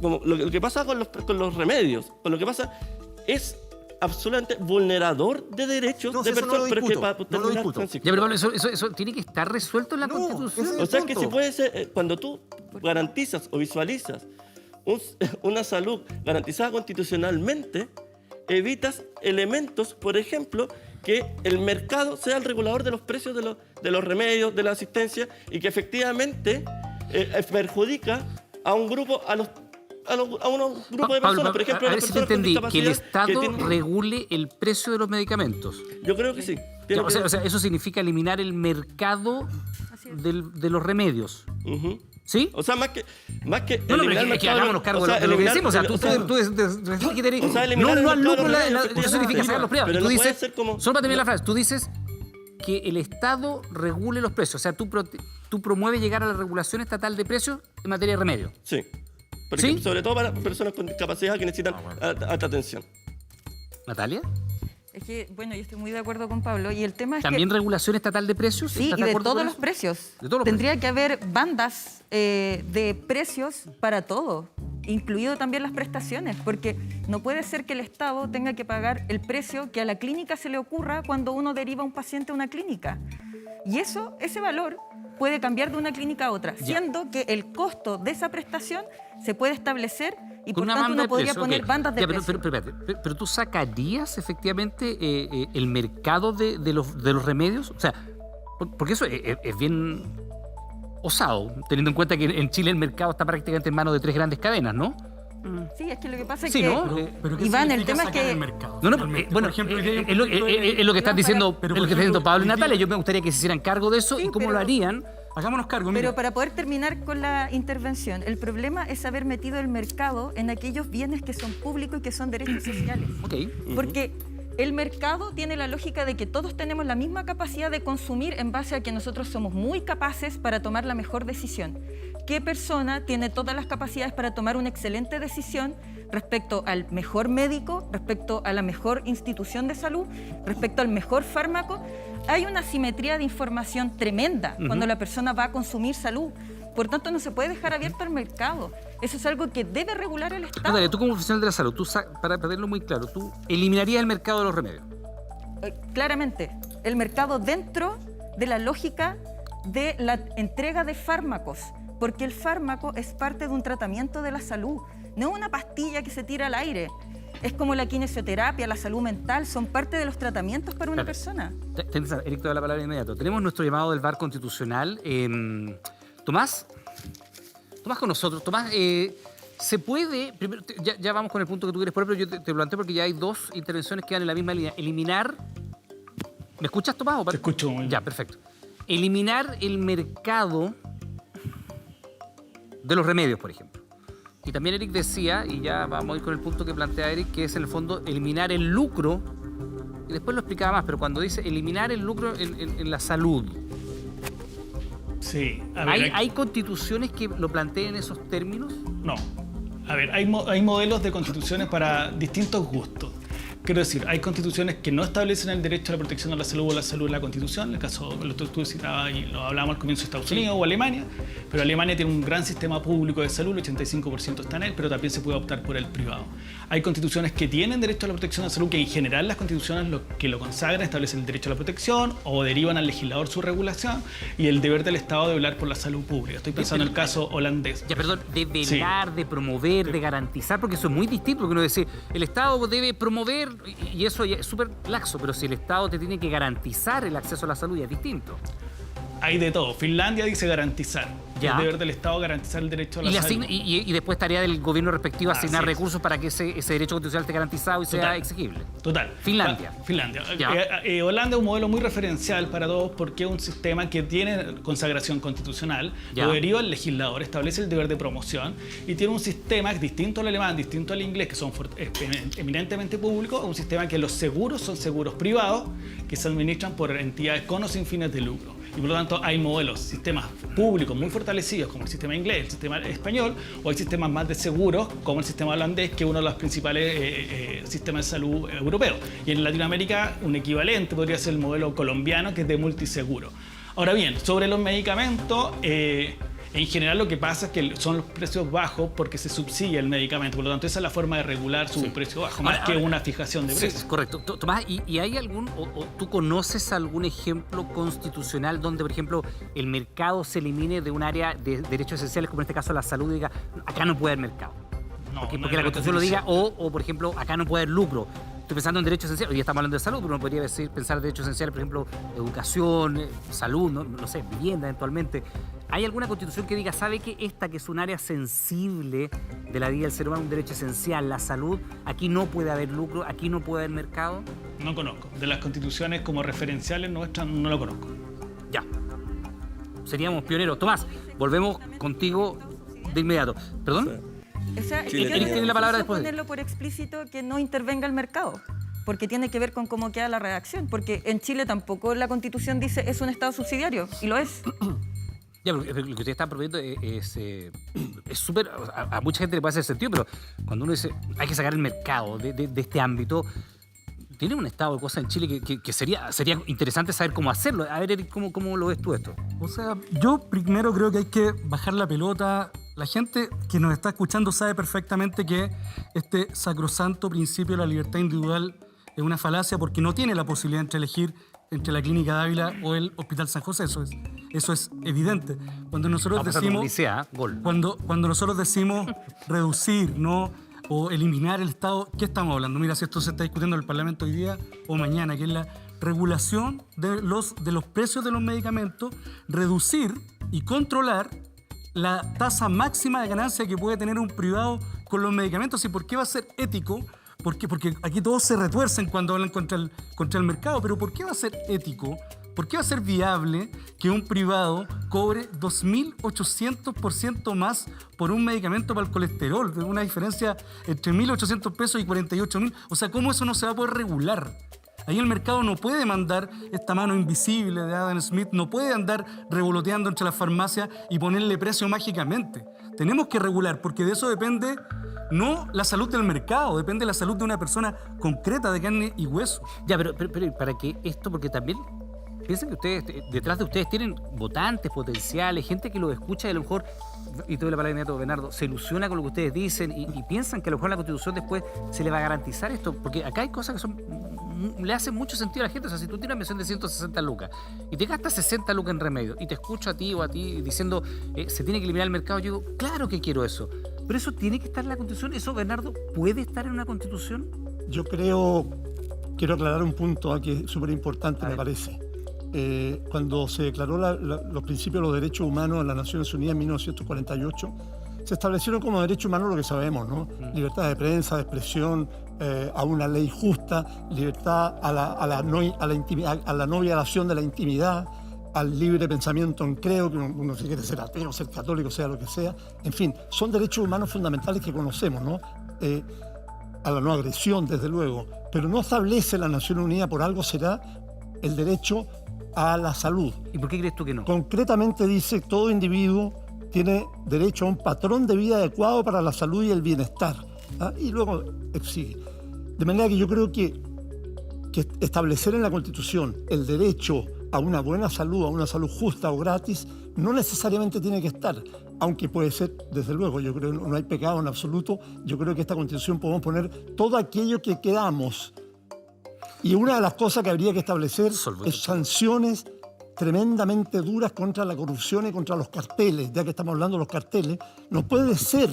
como lo que pasa con los remedios, con lo que pasa es absolutamente vulnerador de derechos de personas. No lo discuto. Ya, pero Pablo, eso tiene que estar resuelto en la Constitución. O sea que si puede ser, cuando tú garantizas o visualizas una salud garantizada constitucionalmente, evitas elementos, por ejemplo, que el mercado sea el regulador de los precios de los remedios, de la asistencia, y que efectivamente perjudica a un grupo, a unos grupos de personas, por ejemplo, a ver las si te personas con entendí, que el discapacidad Estado regule el precio de los medicamentos. Yo creo que sí. O sea, eso significa eliminar el mercado de los remedios. ¿Sí? O sea, más que no, pero es que hagámonos cargo de lo que decimos. O sea, tú no al lucro, eso significa sacar los privados. Tú dices, solo para terminar la frase, tú dices que el Estado regule los precios. O sea, tú promueves llegar a la regulación estatal de precios en materia de remedio. Sí. Porque, sobre todo para personas con discapacidad que necesitan alta atención. ¿Natalia? Es que, bueno, yo estoy muy de acuerdo con Pablo y el tema es ¿También que... regulación estatal de precios? Sí, y de todos los precios. Tendría que haber bandas de precios para todo, incluido también las prestaciones, porque no puede ser que el Estado tenga que pagar el precio que a la clínica se le ocurra cuando uno deriva a un paciente a una clínica. Y ese valor puede cambiar de una clínica a otra, siendo que el costo de esa prestación se puede establecer y por tanto uno podría poner bandas de precios. Pero tú sacarías efectivamente el mercado de los remedios, o sea, porque eso es bien osado, teniendo en cuenta que en Chile el mercado está prácticamente en manos de 3 grandes cadenas, ¿no? Sí, es que lo que pasa es sí, que... ¿no? Pero Iván, el tema es que... Bueno, es lo que están diciendo Pablo y Natalia. Yo me gustaría que se hicieran cargo de eso y cómo lo harían. Hagámonos cargo. Pero para poder terminar con la intervención, el problema es haber metido el mercado en aquellos bienes que son públicos y que son derechos sociales. Porque el mercado tiene la lógica de que todos tenemos la misma capacidad de consumir en base a que nosotros somos muy capaces para tomar la mejor decisión. ¿Qué persona tiene todas las capacidades para tomar una excelente decisión respecto al mejor médico, respecto a la mejor institución de salud, respecto al mejor fármaco? Hay una asimetría de información tremenda cuando la persona va a consumir salud. Por tanto, no se puede dejar abierto el mercado. Eso es algo que debe regular el Estado. Natalia, tú como profesional de la salud, para tenerlo muy claro, ¿tú eliminarías el mercado de los remedios? Claramente, el mercado dentro de la lógica de la entrega de fármacos, porque el fármaco es parte de un tratamiento de la salud, no es una pastilla que se tira al aire. Es como la kinesioterapia, la salud mental, son parte de los tratamientos para una persona. Eric, te da la palabra de inmediato. Tenemos nuestro llamado del VAR constitucional. Tomás con nosotros. Tomás, se puede, primero, ya vamos con el punto que tú quieres poner, pero yo te planteo porque ya hay 2 intervenciones que van en la misma línea. Eliminar, ¿me escuchas, Tomás? Te escucho muy bien. Ya, perfecto. Eliminar el mercado de los remedios, por ejemplo. Y también Eric decía, y ya vamos a ir con el punto que plantea Eric, que es en el fondo eliminar el lucro, y después lo explicaba más, pero cuando dice eliminar el lucro en la salud. Sí. A ver, ¿Hay constituciones que lo planteen en esos términos? No. A ver, hay modelos de constituciones para distintos gustos. Quiero decir, hay constituciones que no establecen el derecho a la protección de la salud o la salud en la Constitución. En el caso, tú citabas y lo hablábamos al comienzo de Estados Unidos o Alemania, pero Alemania tiene un gran sistema público de salud, el 85% está en él, pero también se puede optar por el privado. Hay constituciones que tienen derecho a la protección de la salud, que en general las constituciones que lo consagran establecen el derecho a la protección o derivan al legislador su regulación y el deber del Estado de velar por la salud pública. Estoy pensando en el caso holandés. Ya, perdón, de velar, de promover, de garantizar, porque eso es muy distinto, porque uno dice, el Estado debe promover, y eso ya es súper laxo, pero si el Estado te tiene que garantizar el acceso a la salud ya es distinto. Hay de todo. Finlandia dice garantizar. Ya. El deber del Estado garantizar el derecho a la salud. Y después tarea del gobierno respectivo asignar Así es. recursos para que ese derecho constitucional esté garantizado y sea exigible. Total. Finlandia. Holanda es un modelo muy referencial para todos porque es un sistema que tiene consagración constitucional, Ya. lo deriva el legislador, establece el deber de promoción y tiene un sistema distinto al alemán, distinto al inglés, que son eminentemente públicos, un sistema que los seguros son seguros privados que se administran por entidades con o sin fines de lucro. Y por lo tanto hay modelos, sistemas públicos muy fortalecidos como el sistema inglés, el sistema español, o hay sistemas más de seguros como el sistema holandés, que es uno de los principales sistemas de salud europeos. Y en Latinoamérica un equivalente podría ser el modelo colombiano, que es de multiseguro. Ahora bien, sobre los medicamentos, en general lo que pasa es que son los precios bajos porque se subsidia el medicamento, por lo tanto esa es la forma de regular su precio bajo, más que una fijación de precios. Sí, correcto. Tomás, ¿y hay algún, o tú conoces algún ejemplo constitucional donde, por ejemplo, el mercado se elimine de un área de derechos esenciales, como en este caso la salud, y diga, acá no puede haber mercado? Porque la Constitución lo diga, o por ejemplo, acá no puede haber lucro. Estoy pensando en derechos esenciales, hoy estamos hablando de salud, pero uno podría pensar en derechos esenciales, por ejemplo, educación, salud, no sé, vivienda eventualmente. ¿Hay alguna constitución que diga, sabe que esta, que es un área sensible de la vida del ser humano, un derecho esencial, la salud, aquí no puede haber lucro, aquí no puede haber mercado? No conozco. De las constituciones como referenciales nuestras no lo conozco. Ya. Seríamos pioneros. Tomás, volvemos contigo de inmediato. ¿Perdón? O sea, Eric tiene la palabra después. Ponerlo por explícito que no intervenga el mercado, porque tiene que ver con cómo queda la redacción, porque en Chile tampoco la Constitución dice es un Estado subsidiario, y lo es. Ya, lo que ustedes están proponiendo es súper... A mucha gente le puede hacer sentido, pero cuando uno dice hay que sacar el mercado de este ámbito, tiene un estado de cosas en Chile que sería interesante saber cómo hacerlo. A ver, Eric, ¿cómo lo ves tú esto? O sea, yo primero creo que hay que bajar la pelota. La gente que nos está escuchando sabe perfectamente que este sacrosanto principio de la libertad individual es una falacia porque no tiene la posibilidad de elegir entre la Clínica Dávila o el Hospital San José. Eso es evidente. Cuando nosotros decimos... Cuando nosotros decimos reducir, ¿no?, o eliminar el Estado, ¿qué estamos hablando? Mira, si esto se está discutiendo en el Parlamento hoy día o mañana, que es la regulación de los precios de los medicamentos, reducir y controlar la tasa máxima de ganancia que puede tener un privado con los medicamentos. ¿Y por qué va a ser ético? Porque aquí todos se retuercen cuando hablan contra el mercado, pero ¿por qué va a ser ético? ¿Por qué va a ser viable que un privado cobre 2.800% más por un medicamento para el colesterol? Una diferencia entre 1.800 pesos y 48.000. O sea, ¿cómo eso no se va a poder regular? Ahí el mercado no puede mandar esta mano invisible de Adam Smith, no puede andar revoloteando entre las farmacias y ponerle precio mágicamente. Tenemos que regular, porque de eso depende no la salud del mercado, depende de la salud de una persona concreta de carne y hueso. Ya, pero para que esto, porque también... Piensen que ustedes, detrás de ustedes tienen votantes potenciales, gente que los escucha y a lo mejor, y te doy la palabra inmediato, Bernardo, se ilusiona con lo que ustedes dicen y piensan que a lo mejor la Constitución después se le va a garantizar esto, porque acá hay cosas que le hacen mucho sentido a la gente. O sea, si tú tienes una pensión de 160 lucas y te gastas 60 lucas en remedio y te escucho a ti o a ti diciendo se tiene que eliminar el mercado, yo digo, claro que quiero eso, pero eso tiene que estar en la Constitución. ¿Eso, Bernardo, puede estar en una Constitución? Yo quiero aclarar un punto que es súper importante, me parece. Cuando se declaró los principios de los derechos humanos en las Naciones Unidas en 1948, se establecieron como derechos humanos lo que sabemos, ¿no? Libertad de prensa, de expresión, a una ley justa, libertad a la no violación de la intimidad, al libre pensamiento en credo, que uno si quiere ser ateo, ser católico, sea lo que sea. En fin, son derechos humanos fundamentales que conocemos, ¿no? A la no agresión, desde luego. Pero no establece la Nación Unida, por algo será, el derecho a la salud. ¿Y por qué crees tú que no? Concretamente dice que todo individuo tiene derecho a un patrón de vida adecuado para la salud y el bienestar. Y luego exige. De manera que yo creo que establecer en la Constitución el derecho a una buena salud, a una salud justa o gratis, no necesariamente tiene que estar, aunque puede ser, desde luego, yo creo que no hay pecado en absoluto. Yo creo que esta Constitución podemos poner todo aquello que queramos. Y una de las cosas que habría que establecer es sanciones tremendamente duras contra la corrupción y contra los carteles. Ya que estamos hablando de los carteles, no puede ser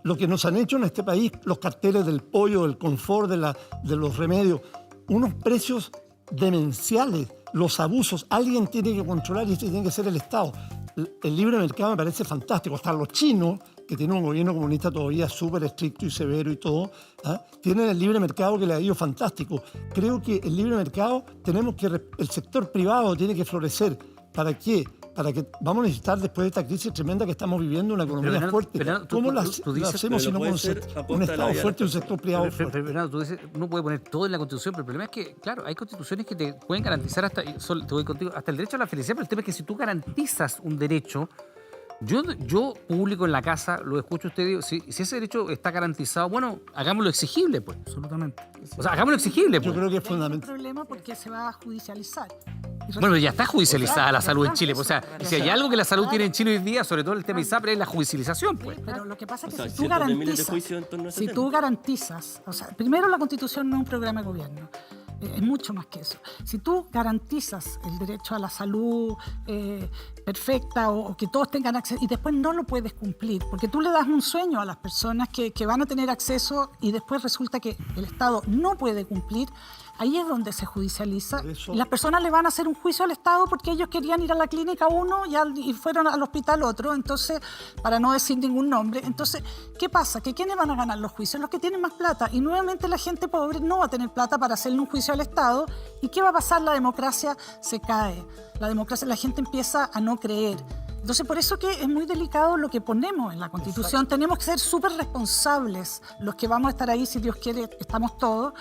lo que nos han hecho en este país los carteles del pollo, del confort, de los remedios. Unos precios demenciales, los abusos. Alguien tiene que controlar y este tiene que ser el Estado. el libre mercado me parece fantástico. Hasta los chinos, que tienen un gobierno comunista todavía súper estricto y severo y todo, tienen el libre mercado que le ha ido fantástico. Creo que el libre mercado el sector privado tiene que florecer. ¿Para qué? Para que vamos a necesitar después de esta crisis tremenda que estamos viviendo una economía fuerte. ¿Cómo lo hacemos si no con un Estado fuerte y un sector privado fuerte? Fernando, tú dices, uno puede poner todo en la Constitución, pero el problema es que, claro, hay constituciones que te pueden garantizar hasta el derecho a la felicidad, pero el tema es que si tú garantizas un derecho, yo público en la casa, lo escucho a usted, digo, si ese derecho está garantizado, bueno, hagámoslo exigible, pues. Absolutamente. O sea, hagámoslo exigible, pues. Yo creo que es fundamental. No hay problema porque se va a judicializar. Bueno, ya está judicializada la salud en Chile. O sea, si hay algo que la salud tiene en Chile hoy día, sobre todo el tema ISAPRE, es la judicialización, pues. Pero lo que pasa es que si tú garantizas, o sea, primero la Constitución no es un programa de gobierno. Es mucho más que eso. Si tú garantizas el derecho a la salud perfecta o que todos tengan acceso y después no lo puedes cumplir, porque tú le das un sueño a las personas que van a tener acceso y después resulta que el Estado no puede cumplir, ahí es donde se judicializa. Y las personas le van a hacer un juicio al Estado porque ellos querían ir a la clínica uno y fueron al hospital otro, entonces, para no decir ningún nombre. Entonces, ¿qué pasa? ¿Que quiénes van a ganar los juicios? Los que tienen más plata. Y nuevamente la gente pobre no va a tener plata para hacerle un juicio al Estado. ¿Y qué va a pasar? La democracia se cae. La gente empieza a no creer. Entonces, por eso que es muy delicado lo que ponemos en la Constitución. Exacto. Tenemos que ser súper responsables los que vamos a estar ahí, si Dios quiere, estamos todos,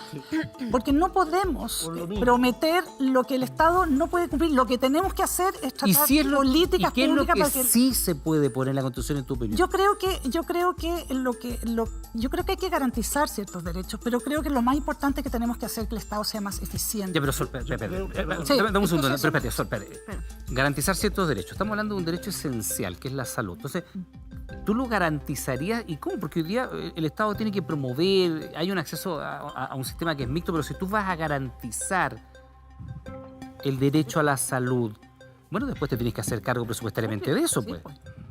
porque no podemos prometer lo que el Estado no puede cumplir. Lo que tenemos que hacer es tratar políticas ¿qué es públicas lo que para que sí se puede poner en la Constitución, en tu opinión? yo creo que hay que garantizar ciertos derechos, pero creo que lo más importante es que tenemos que hacer que el Estado sea más eficiente. Ya, pero Sol, dame un segundo, pero espérate, Sol, espérate. Garantizar ciertos derechos. Estamos hablando de un derecho esencial, que es la salud. Entonces, ¿tú lo garantizarías? ¿Y cómo? Porque hoy día el Estado tiene que promover, hay un acceso a un sistema que es mixto, pero si tú vas a garantizar el derecho a la salud, bueno, después te tienes que hacer cargo presupuestariamente de eso, pues.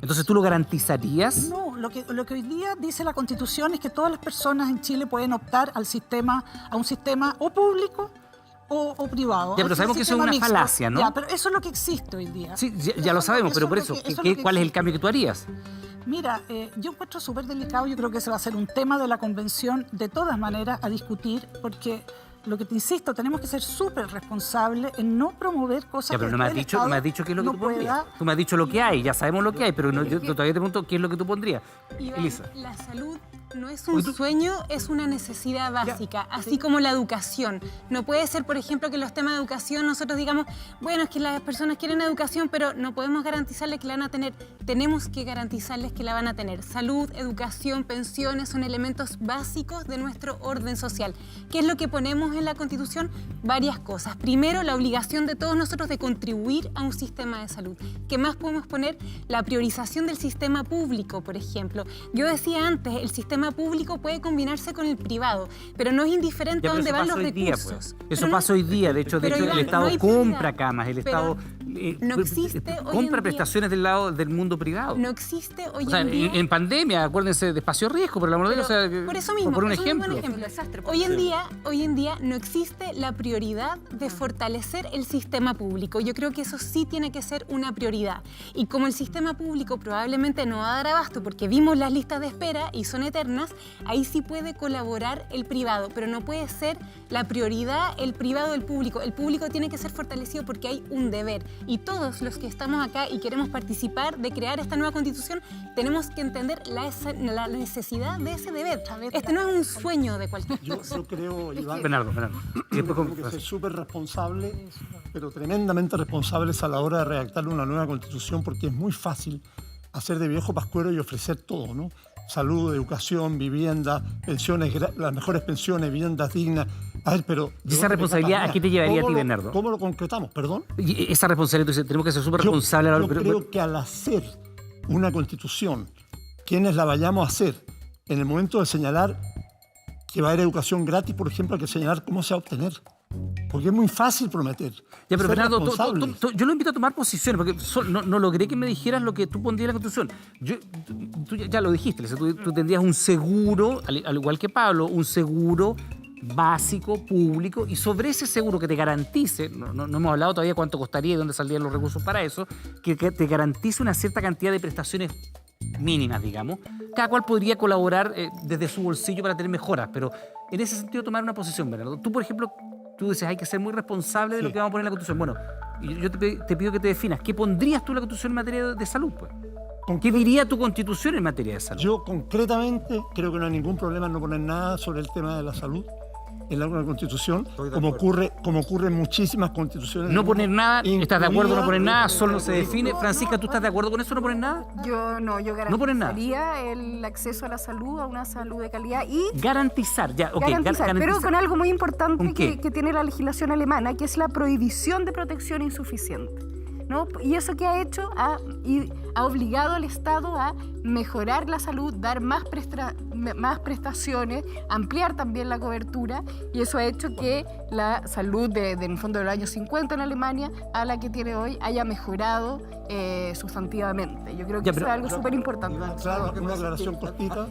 Entonces, ¿tú lo garantizarías? No, lo que hoy día dice la Constitución es que todas las personas en Chile pueden optar a un sistema o público o privado. Ya, pero sabemos que eso es una falacia, ¿no? Ya, pero eso es lo que existe hoy día. Sí, ya lo sabemos, pero por eso, ¿cuál es el cambio que tú harías? Mira, yo encuentro súper delicado, yo creo que ese va a ser un tema de la convención de todas maneras a discutir, porque lo que te insisto, tenemos que ser súper responsables en no promover cosas ya, pero que no me has dicho qué es lo que tú pondrías. Tú me has dicho lo que hay, ya sabemos lo que hay, pero yo todavía te pregunto qué es lo que tú pondrías. Iván, Elisa. La salud no es un sueño, es una necesidad básica, así como la educación. No puede ser, por ejemplo, que los temas de educación nosotros digamos, bueno, es que las personas quieren educación, pero no podemos garantizarles que la van a tener. Tenemos que garantizarles que la van a tener. Salud, educación, pensiones son elementos básicos de nuestro orden social. ¿Qué es lo que ponemos en la Constitución? Varias cosas. Primero, la obligación de todos nosotros de contribuir a un sistema de salud. ¿Qué más podemos poner? La priorización del sistema público, por ejemplo. Yo decía antes, el sistema público puede combinarse con el privado, pero no es indiferente a dónde van los recursos. Eso pasa hoy día, de hecho Iván, el Estado compra camas, el Estado no existe compra prestaciones del lado del mundo privado. No existe hoy en día. En pandemia, acuérdense de espacio riesgo, por el amor de Dios. Por eso mismo, por un eso ejemplo. Es un buen ejemplo. Hoy en día no existe la prioridad de fortalecer el sistema público. Yo creo que eso sí tiene que ser una prioridad. Y como el sistema público probablemente no va a dar abasto porque vimos las listas de espera y son eternas, ahí sí puede colaborar el privado, pero no puede ser la prioridad el privado del público. El público tiene que ser fortalecido porque hay un deber. Y todos los que estamos acá y queremos participar de crear esta nueva Constitución, tenemos que entender la necesidad de ese deber. Este no es un sueño de cualquier cosa. Yo creo, Iván, Bernardo. Tenemos que ser súper responsables, pero tremendamente responsables a la hora de redactar una nueva Constitución, porque es muy fácil hacer de viejo pascuero y ofrecer todo, ¿no? Salud, educación, vivienda, pensiones, las mejores pensiones, viviendas dignas. A ver, pero... ¿Y esa responsabilidad a qué te llevaría a ti, Bernardo? ¿Cómo lo concretamos? ¿Perdón? Y esa responsabilidad, entonces, tenemos que ser súper responsables. Yo creo que al hacer una Constitución, quienes la vayamos a hacer, en el momento de señalar que va a haber educación gratis, por ejemplo, hay que señalar cómo se va a obtener. Porque es muy fácil prometer. Ya, pero Bernardo, yo lo invito a tomar posiciones, porque no logré que me dijeras lo que tú pondrías en la Constitución. Tú ya lo dijiste, tú tendrías un seguro, al igual que Pablo, un seguro básico, público, y sobre ese seguro que te garantice, no hemos hablado todavía cuánto costaría y dónde saldrían los recursos para eso, que te garantice una cierta cantidad de prestaciones mínimas, digamos. Cada cual podría colaborar desde su bolsillo para tener mejoras, pero en ese sentido tomar una posición, Bernardo. Tú, por ejemplo, tú dices hay que ser muy responsable de lo que vamos a poner en la Constitución. Bueno, yo te pido que te definas. ¿Qué pondrías tú en la Constitución en materia de salud, pues? ¿Qué diría tu Constitución en materia de salud? Yo concretamente creo que no hay ningún problema en no poner nada sobre el tema de la salud en la Constitución, como ocurre en muchísimas constituciones. No poner nada, ¿estás de acuerdo? No poner nada, solo se define. Francisca, ¿tú estás de acuerdo con eso? ¿No poner nada? Yo garantizaría el acceso a la salud, a una salud de calidad y... Garantizar, ya, ok. Garantizar, pero con algo muy importante que tiene la legislación alemana, que es la prohibición de protección insuficiente, ¿no? Y eso que ha hecho, ha obligado al Estado a mejorar la salud, dar más prestaciones, ampliar también la cobertura, y eso ha hecho que la salud en el fondo de los años 50 en Alemania a la que tiene hoy haya mejorado sustantivamente. Yo creo que eso es algo súper importante. Claro, una aclaración cortita,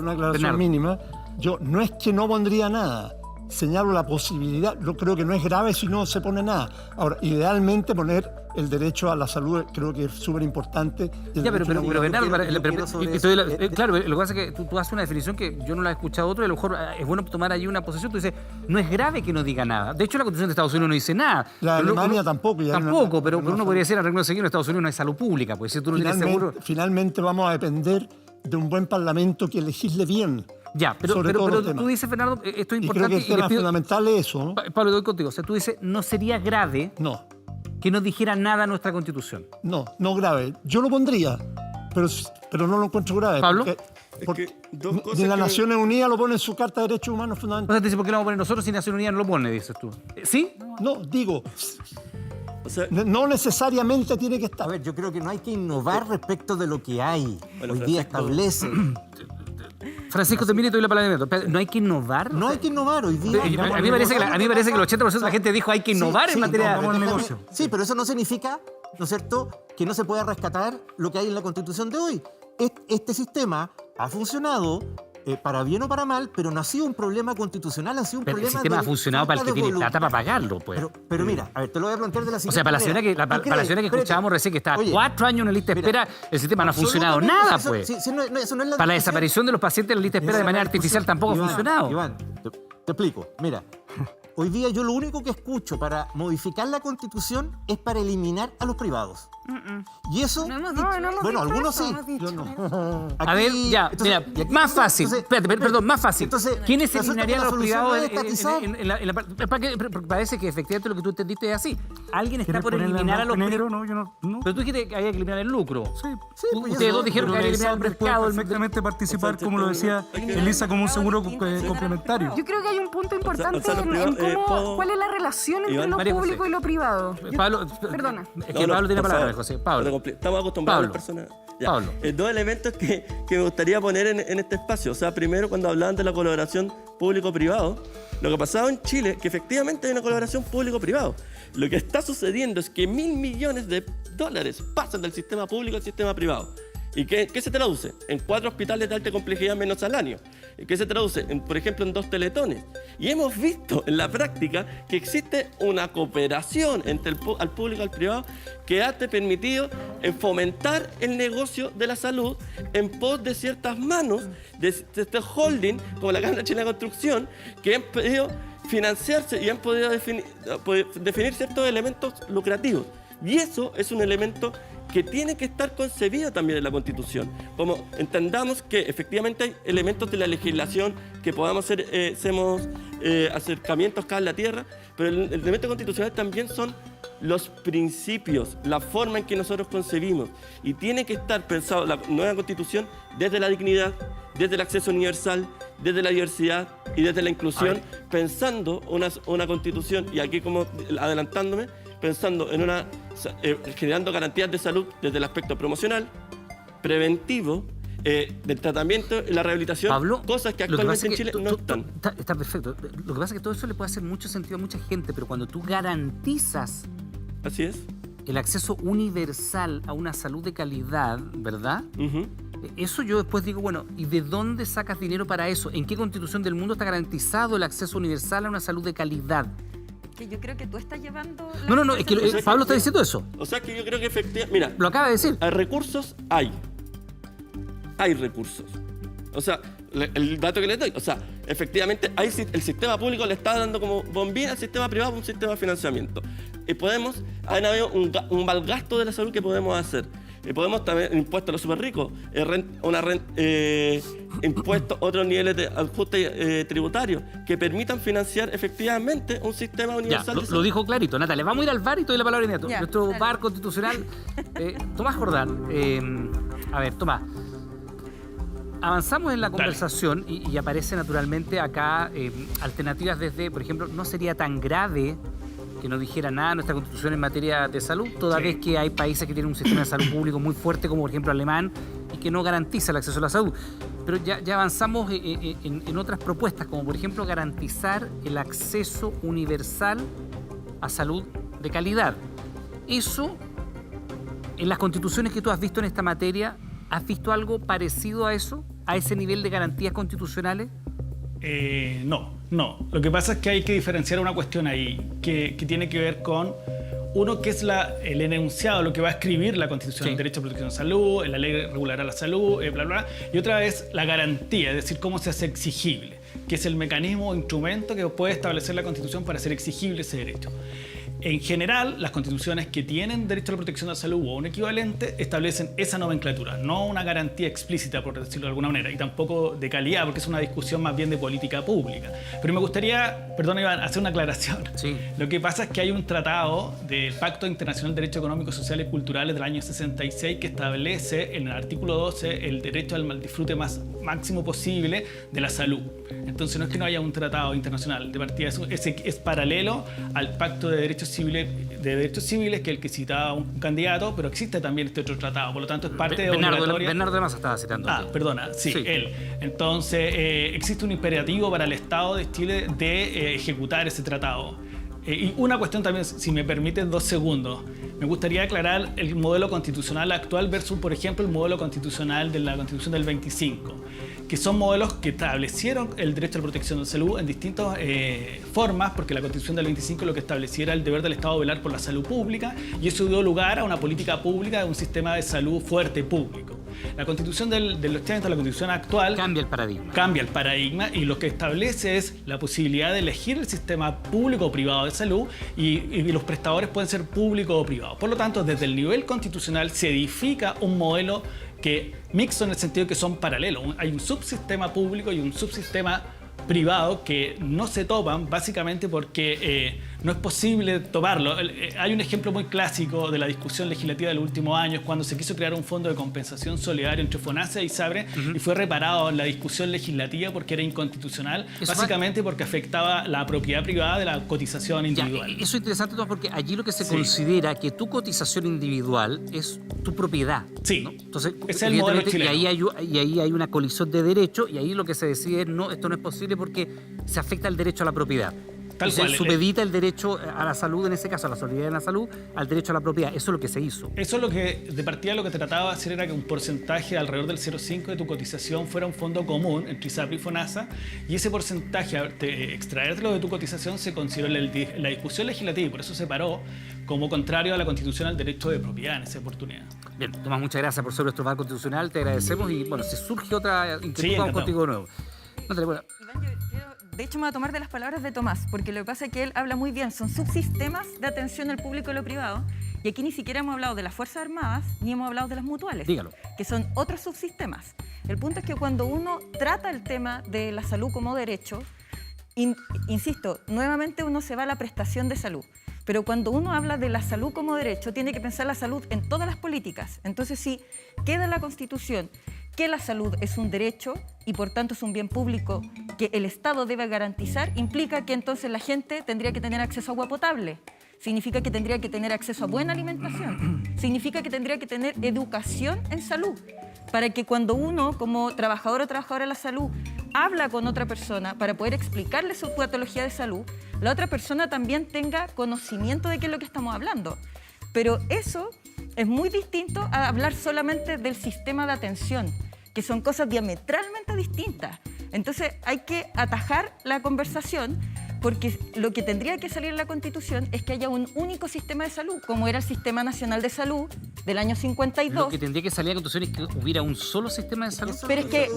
una aclaración Bernardo. mínima. Yo no es que no pondría nada, señalo la posibilidad, yo creo que no es grave si no se pone nada. Ahora, idealmente poner el derecho a la salud creo que es súper importante. Ya, pero Bernardo, claro, lo que pasa es que tú haces una definición que yo no la he escuchado otro y a lo mejor es bueno tomar ahí una posición. Tú dices, no es grave que no diga nada. De hecho, la Constitución de Estados Unidos no dice nada. La de Alemania tampoco. Tampoco, pero uno podría decir, al Reino Unido, en Estados Unidos no hay salud pública, pues si tú no tienes seguro... Finalmente vamos a depender de un buen parlamento que legisle bien. Ya, pero tú dices, Bernardo, esto es importante. Y creo que el tema fundamental es eso, ¿no? Pablo, doy contigo. O sea, tú dices, no sería grave que no dijera nada nuestra Constitución. No grave. Yo lo pondría, pero no lo encuentro grave. ¿Pablo? Porque ni las Naciones Unidas lo pone en su Carta de Derechos Humanos Fundamentales. O sea, te dice, ¿por qué lo vamos a poner nosotros si Naciones Unidas no lo pone, dices tú? ¿Sí? No, digo... O sea, no necesariamente tiene que estar. A ver, yo creo que no hay que innovar respecto de lo que hay. Hoy día establece... Francisco, termina y te doy la palabra. ¿No hay que innovar? No hay que innovar hoy día. A mí me parece que el 80% de la gente dijo hay que innovar en materia de negocio. Sí, pero eso no significa, ¿no es cierto?, que no se pueda rescatar lo que hay en la Constitución de hoy. Este sistema ha funcionado para bien o para mal, pero no ha sido un problema constitucional, ha sido un problema... El sistema ha funcionado para el que tiene plata para pagarlo, pues. Pero mira, a ver, te lo voy a plantear de la siguiente manera. O sea, para la señora que escuchábamos recién, que estaba 4 años en la lista de espera, el sistema no ha funcionado nada, pues. Para la desaparición de los pacientes en la lista de espera de manera artificial tampoco ha funcionado. Iván, te explico. Mira, hoy día yo lo único que escucho para modificar la Constitución es para eliminar a los privados. Y eso... No hemos dicho bueno, algunos eso, sí. Yo no. A ver, ya, mira, más fácil. Espérate, perdón, más fácil. ¿Quiénes eliminarían a los privados en la parte? Parece que efectivamente lo que tú entendiste es así. Alguien está por eliminar a los privados. No, yo no. Pero tú dijiste que había que eliminar el lucro. Sí. Ustedes dos dijeron que había que eliminar el mercado. Perfectamente participar, como lo decía Elisa, como un seguro complementario. Yo creo que hay un punto importante en cuál es la relación entre lo público y lo privado. Pablo, perdona. Es que Pablo tiene palabra, José. Pablo. Estamos acostumbrados a las personas. Pablo. Dos elementos que me gustaría poner en este espacio. O sea, primero, cuando hablaban de la colaboración público-privado, lo que pasaba en Chile, que efectivamente hay una colaboración público-privado. Lo que está sucediendo es que $1.000 millones pasan del sistema público al sistema privado. ¿Y qué se traduce? En 4 hospitales de alta complejidad menos al año. ¿Qué se traduce? Por ejemplo, en 2 teletones. Y hemos visto en la práctica que existe una cooperación entre al público y al privado que ha permitido fomentar el negocio de la salud en pos de ciertas manos de este holding, como la Cámara Chilena de Construcción, que han podido financiarse y han podido definir ciertos elementos lucrativos. Y eso es un elemento que tiene que estar concebido también en la Constitución. Como entendamos que efectivamente hay elementos de la legislación que podamos hacer, hacemos acercamientos acá en la tierra, pero el elemento constitucional también son los principios, la forma en que nosotros concebimos. Y tiene que estar pensado la nueva Constitución desde la dignidad, desde el acceso universal, desde la diversidad y desde la inclusión, pensando una Constitución, y aquí como adelantándome, pensando en generando garantías de salud desde el aspecto promocional, preventivo, del tratamiento y la rehabilitación, Pablo, cosas que actualmente en Chile no están. Está perfecto. Lo que pasa es que todo eso le puede hacer mucho sentido a mucha gente, pero cuando tú garantizas Así es. el acceso universal a una salud de calidad, ¿verdad? Eso yo después digo, bueno, ¿y de dónde sacas dinero para eso? ¿En qué constitución del mundo está garantizado el acceso universal a una salud de calidad? Que yo creo que tú estás llevando... No, es que Pablo está diciendo eso. O sea que yo creo que efectivamente... Mira, lo acaba de decir. Recursos hay. Hay recursos. O sea, el dato que les doy, o sea, efectivamente el sistema público le está dando como bombín al sistema privado un sistema de financiamiento. Y han habido un mal gasto de la salud que podemos hacer. Y podemos también impuestos a los súper ricos, impuestos, otros niveles de ajuste tributario que permitan financiar efectivamente un sistema universal. Ya, lo dijo clarito, Natalia. Vamos a ir al VAR y te doy la palabra inmediato. Nuestro dale. VAR constitucional. Tomás Jordán. A ver, Tomás. Avanzamos en la conversación y aparece naturalmente acá alternativas desde, por ejemplo, no sería tan grave que no dijera nada nuestra constitución en materia de salud, toda vez que hay países que tienen un sistema de salud público muy fuerte, como por ejemplo alemán, y que no garantiza el acceso a la salud. Pero ya avanzamos en otras propuestas, como por ejemplo garantizar el acceso universal a salud de calidad. Eso, en las constituciones que tú has visto en esta materia, ¿has visto algo parecido a eso? ¿A ese nivel de garantías constitucionales? No. Lo que pasa es que hay que diferenciar una cuestión ahí que tiene que ver con, uno, que es el enunciado, lo que va a escribir la Constitución, el derecho a protección de salud, la ley regulará la salud, bla, bla, y otra es la garantía, es decir, cómo se hace exigible, que es el mecanismo o instrumento que puede establecer la Constitución para hacer exigible ese derecho. En general, las constituciones que tienen derecho a la protección de la salud o un equivalente establecen esa nomenclatura, no una garantía explícita, por decirlo de alguna manera, y tampoco de calidad, porque es una discusión más bien de política pública. Pero me gustaría, perdón Iván, hacer una aclaración. Sí. Lo que pasa es que hay un tratado del Pacto Internacional de Derechos Económicos, Sociales y Culturales del año 66 que establece en el artículo 12 el derecho al disfrute máximo posible de la salud. Entonces no es que no haya un tratado internacional de partida, es paralelo al Pacto de Derechos Civiles, que es el que citaba un candidato, pero existe también este otro tratado, por lo tanto es parte de obligatoria. Bernardo de Massa estaba citando. Perdona, sí, él. Entonces existe un imperativo para el Estado de Chile de ejecutar ese tratado. Y una cuestión también, si me permiten 2 segundos. Me gustaría aclarar el modelo constitucional actual versus, por ejemplo, el modelo constitucional de la Constitución del 25, que son modelos que establecieron el derecho a la protección de salud en distintas formas, porque la Constitución del 25 lo que estableciera el deber del Estado de velar por la salud pública, y eso dio lugar a una política pública de un sistema de salud fuerte público. La Constitución del 80, la Constitución actual, cambia el paradigma. Cambia el paradigma y lo que establece es la posibilidad de elegir el sistema público o privado de salud y los prestadores pueden ser públicos o privados. Por lo tanto, desde el nivel constitucional se edifica un modelo que mixto en el sentido que son paralelos. Hay un subsistema público y un subsistema privado que no se topan básicamente porque no es posible toparlo. Hay un ejemplo muy clásico de la discusión legislativa de los últimos años cuando se quiso crear un fondo de compensación solidario entre FONASA y SABRE y fue reparado en la discusión legislativa porque era inconstitucional, básicamente porque afectaba la propiedad privada de la cotización individual. Eso es interesante porque allí lo que se considera que tu cotización individual es tu propiedad. Sí, ¿no? Entonces, es el modelo chileno. Y ahí hay una colisión de derechos y ahí lo que se decide es no, esto no es posible porque se afecta el derecho a la propiedad. Tal se cual. supedita el derecho a la salud, en ese caso a la solidaridad en la salud, al derecho a la propiedad. Eso es lo que se hizo. Eso es lo que, de partida, lo que trataba de hacer era que un porcentaje alrededor del 0,5 de tu cotización fuera un fondo común entre ISAPRE y FONASA, y ese porcentaje, extraértelo de tu cotización, se consideró en la discusión legislativa y por eso se paró como contrario a la Constitución al derecho de propiedad en esa oportunidad. Bien, Tomás, muchas gracias por ser nuestro VAR constitucional, te agradecemos y bueno, si surge otra inquietud, vamos contigo de nuevo. Iván, de hecho, me voy a tomar de las palabras de Tomás, porque lo que pasa es que él habla muy bien. Son subsistemas de atención al público y lo privado. Y aquí ni siquiera hemos hablado de las Fuerzas Armadas, ni hemos hablado de las mutuales. Dígalo. Que son otros subsistemas. El punto es que cuando uno trata el tema de la salud como derecho, insisto, nuevamente uno se va a la prestación de salud. Pero cuando uno habla de la salud como derecho, tiene que pensar la salud en todas las políticas. Entonces, si queda en la Constitución que la salud es un derecho y por tanto es un bien público que el Estado debe garantizar, implica que entonces la gente tendría que tener acceso a agua potable, significa que tendría que tener acceso a buena alimentación, significa que tendría que tener educación en salud, para que cuando uno, como trabajador o trabajadora de la salud, habla con otra persona para poder explicarle su patología de salud, la otra persona también tenga conocimiento de qué es lo que estamos hablando. Pero eso es muy distinto a hablar solamente del sistema de atención, que son cosas diametralmente distintas. Entonces hay que atajar la conversación, porque lo que tendría que salir en la Constitución es que haya un único sistema de salud, como era el Sistema Nacional de Salud del año 52. Lo que tendría que salir en la Constitución es que hubiera un solo sistema de salud. Pero es que,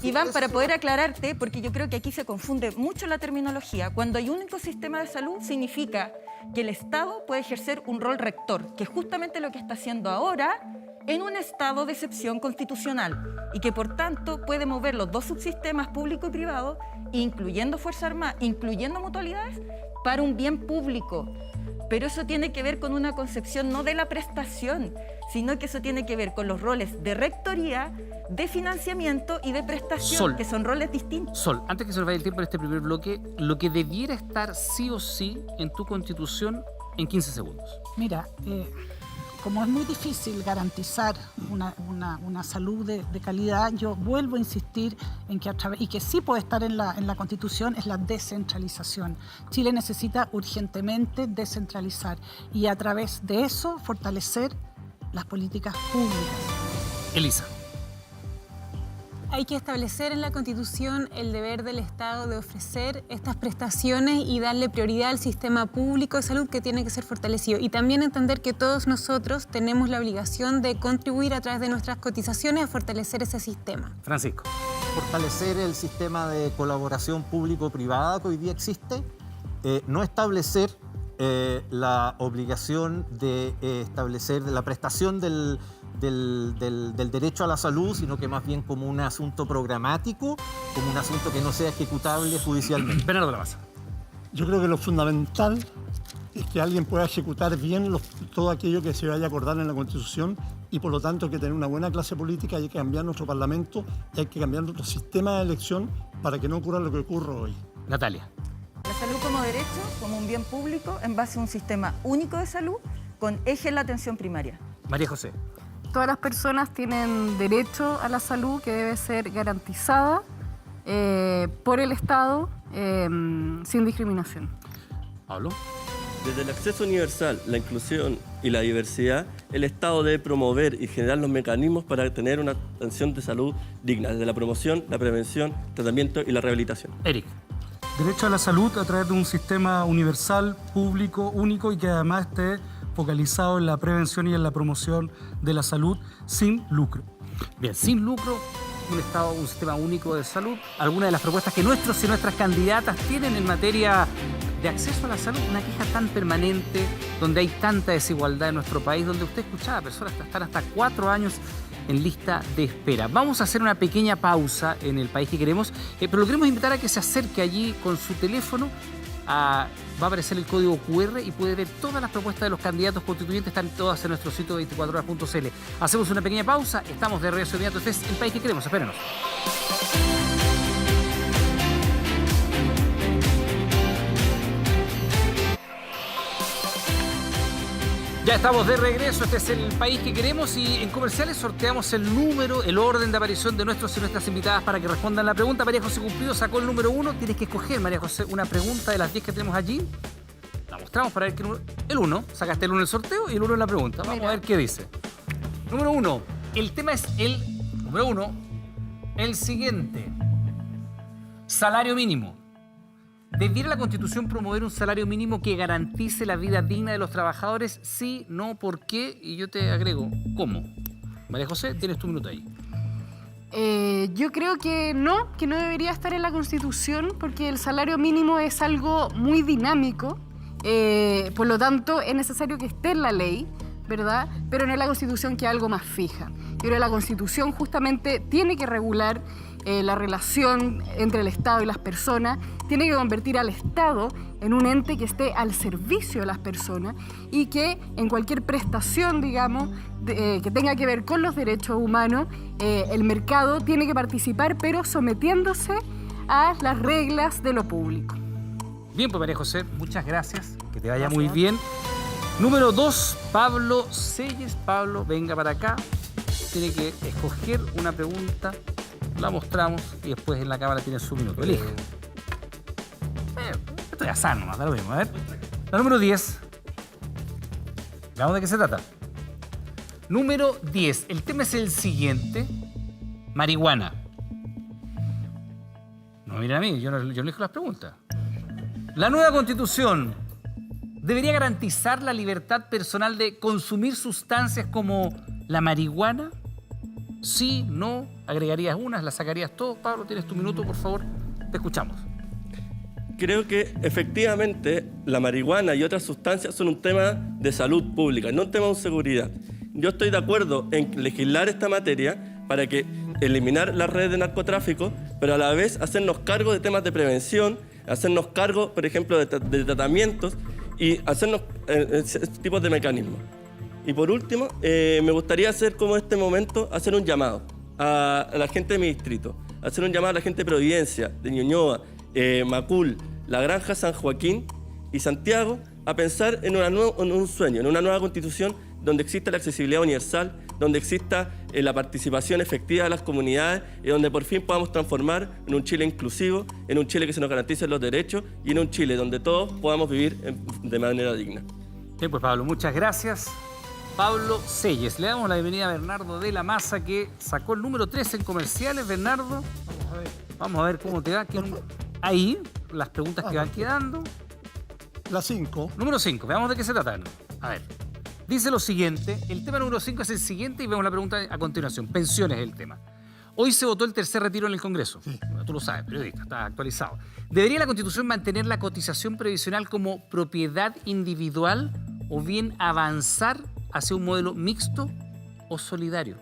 Iván, para poder aclararte, porque yo creo que aquí se confunde mucho la terminología, cuando hay un único sistema de salud significa que el Estado puede ejercer un rol rector, que es justamente lo que está haciendo ahora en un estado de excepción constitucional y que por tanto puede mover los dos subsistemas público y privado, incluyendo Fuerza Armada, incluyendo mutualidades, para un bien público. Pero eso tiene que ver con una concepción no de la prestación, sino que eso tiene que ver con los roles de rectoría, de financiamiento y de prestación, Sol, que son roles distintos. Sol, antes que se nos vaya el tiempo en este primer bloque, lo que debiera estar sí o sí en tu Constitución en 15 segundos. Mira, como es muy difícil garantizar una salud de calidad, yo vuelvo a insistir en que y que sí puede estar en la Constitución, es la descentralización. Chile necesita urgentemente descentralizar y a través de eso fortalecer las políticas públicas. Elisa. Hay que establecer en la Constitución el deber del Estado de ofrecer estas prestaciones y darle prioridad al sistema público de salud que tiene que ser fortalecido. Y también entender que todos nosotros tenemos la obligación de contribuir a través de nuestras cotizaciones a fortalecer ese sistema. Francisco. Fortalecer el sistema de colaboración público-privada que hoy día existe, no establecer la obligación de establecer la prestación del derecho a la salud, sino que más bien como un asunto programático, como un asunto que no sea ejecutable judicialmente. Bernardo Lavasa. Yo creo que lo fundamental es que alguien pueda ejecutar bien todo aquello que se vaya a acordar en la Constitución y por lo tanto hay que tener una buena clase política, hay que cambiar nuestro Parlamento y hay que cambiar nuestro sistema de elección para que no ocurra lo que ocurre hoy. Natalia. La salud como derecho, como un bien público, en base a un sistema único de salud con eje en la atención primaria. María José. Todas las personas tienen derecho a la salud que debe ser garantizada por el Estado sin discriminación. Pablo. Desde el acceso universal, la inclusión y la diversidad, el Estado debe promover y generar los mecanismos para tener una atención de salud digna, desde la promoción, la prevención, tratamiento y la rehabilitación. Eric. Derecho a la salud a través de un sistema universal, público, único y que además esté focalizado en la prevención y en la promoción de la salud sin lucro. Bien, sin lucro, un Estado, un sistema único de salud. Algunas de las propuestas que nuestros y nuestras candidatas tienen en materia de acceso a la salud, una queja tan permanente, donde hay tanta desigualdad en nuestro país, donde usted escuchaba a personas que están hasta 4 años en lista de espera. Vamos a hacer una pequeña pausa en El País que Queremos, pero lo queremos invitar a que se acerque allí con su teléfono. Va a aparecer el código QR y puede ver todas las propuestas de los candidatos constituyentes, están todas en nuestro sitio 24horas.cl. Hacemos una pequeña pausa, estamos de regreso inmediato. Este es El País que Queremos, espérenos. Ya estamos de regreso, este es El País que Queremos y en comerciales sorteamos el número, el orden de aparición de nuestros y nuestras invitadas para que respondan la pregunta. María José Cumplido sacó el número 1, tienes que escoger, María José, una pregunta de las 10 que tenemos allí. La mostramos para ver qué número. El 1, sacaste el 1 en el sorteo y el 1 en la pregunta. Vamos a ver qué dice. Número 1, el tema es número 1, el siguiente. Salario mínimo. ¿Debiera la Constitución promover un salario mínimo que garantice la vida digna de los trabajadores? Sí, no, ¿por qué? Y yo te agrego, ¿cómo? María José, tienes tu minuto ahí. Yo creo que no debería estar en la Constitución porque el salario mínimo es algo muy dinámico, por lo tanto es necesario que esté en la ley, ¿verdad? Pero no en la Constitución, que es algo más fija. Yo creo que la Constitución justamente tiene que regular la relación entre el Estado y las personas, tiene que convertir al Estado en un ente que esté al servicio de las personas y que en cualquier prestación, digamos, que tenga que ver con los derechos humanos, el mercado tiene que participar, pero sometiéndose a las reglas de lo público. Bien, pues María José, muchas gracias, que te vaya muy bien. Número 2, Pablo Selles. Pablo, venga para acá. Tiene que escoger una pregunta. La mostramos y después en la cámara tiene su minuto. Elige. Esto ya sano nomás, da lo mismo. A ver. La número 10. Veamos de qué se trata. Número 10. El tema es el siguiente. Marihuana. No, mira a mí, yo no elijo las preguntas. La nueva Constitución debería garantizar la libertad personal de consumir sustancias como la marihuana. Sí, no, agregarías unas, las sacarías todas. Pablo, tienes tu minuto, por favor. Te escuchamos. Creo que efectivamente la marihuana y otras sustancias son un tema de salud pública, no un tema de seguridad. Yo estoy de acuerdo en legislar esta materia para que eliminar las redes de narcotráfico, pero a la vez hacernos cargo de temas de prevención, hacernos cargo, por ejemplo, de tratamientos y hacernos tipos de mecanismos. Y por último, me gustaría hacer como este momento, hacer un llamado a la gente de mi distrito, hacer un llamado a la gente de Providencia, de Ñuñoa, Macul, La Granja, San Joaquín y Santiago a pensar en un sueño, en una nueva constitución donde exista la accesibilidad universal, donde exista la participación efectiva de las comunidades y donde por fin podamos transformar en un Chile inclusivo, en un Chile que se nos garantice los derechos y en un Chile donde todos podamos vivir de manera digna. Bien, pues Pablo, muchas gracias. Pablo Selles. Le damos la bienvenida a Bernardo de la Maza, que sacó el número 3 en comerciales. Bernardo, vamos a ver cómo te va. Ahí, las preguntas que van quedando. La 5. Número 5, veamos de qué se trata. A ver, dice lo siguiente. El tema número 5 es el siguiente y vemos la pregunta a continuación. Pensiones es el tema. Hoy se votó el tercer retiro en el Congreso. Sí. Tú lo sabes, periodista, está actualizado. ¿Debería la Constitución mantener la cotización previsional como propiedad individual o bien avanzar hacia un modelo mixto o solidario?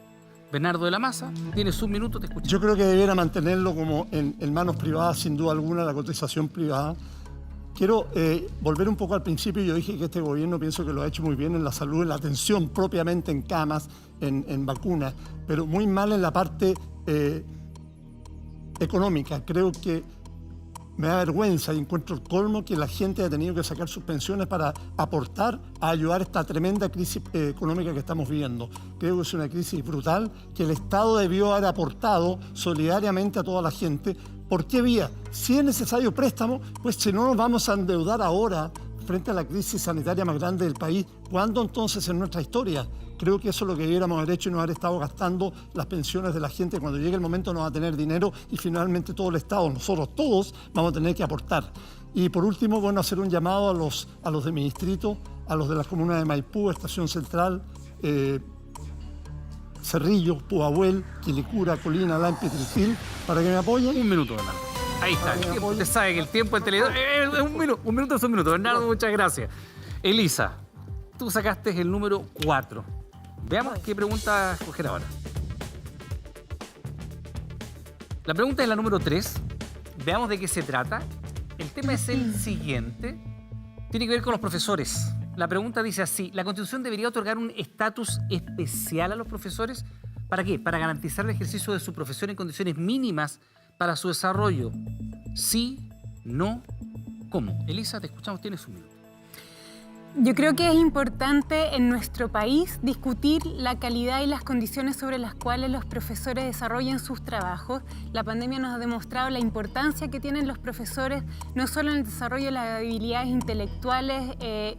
Bernardo de la Maza, tienes un minuto, te escucho. Yo creo que debiera mantenerlo como en manos privadas, sin duda alguna, la cotización privada. Quiero volver un poco al principio. Yo dije que este gobierno pienso que lo ha hecho muy bien en la salud, en la atención propiamente en camas, en vacunas, pero muy mal en la parte económica. Creo que me da vergüenza y encuentro el colmo que la gente ha tenido que sacar sus pensiones para aportar a ayudar a esta tremenda crisis económica que estamos viviendo. Creo que es una crisis brutal que el Estado debió haber aportado solidariamente a toda la gente. ¿Por qué vía? Si es necesario préstamo, pues si no nos vamos a endeudar ahora frente a la crisis sanitaria más grande del país, ¿cuándo entonces en nuestra historia? Creo que eso es lo que debiéramos haber hecho y no haber estado gastando las pensiones de la gente. Cuando llegue el momento no va a tener dinero y finalmente todo el Estado, nosotros todos, vamos a tener que aportar. Y por último, bueno, hacer un llamado a los de mi distrito, a los de las comunas de Maipú, Estación Central, Cerrillo, Pudahuel, Quilicura, Colina, Lampi, Tripil, para que me apoyen. Un minuto, Bernardo. Ahí está, el tiempo. Usted sabe que el tiempo en televidor un minuto es un minuto. Bernardo, muchas gracias. Elisa, tú sacaste el número 4. Veamos qué pregunta escoger ahora. La pregunta es la número 3. Veamos de qué se trata. El tema es el siguiente. Tiene que ver con los profesores. La pregunta dice así: ¿la Constitución debería otorgar un estatus especial a los profesores? ¿Para qué? Para garantizar el ejercicio de su profesión en condiciones mínimas para su desarrollo. Sí, no, ¿cómo? Elisa, te escuchamos, tienes un minuto. Yo creo que es importante en nuestro país discutir la calidad y las condiciones sobre las cuales los profesores desarrollan sus trabajos. La pandemia nos ha demostrado la importancia que tienen los profesores, no solo en el desarrollo de las habilidades intelectuales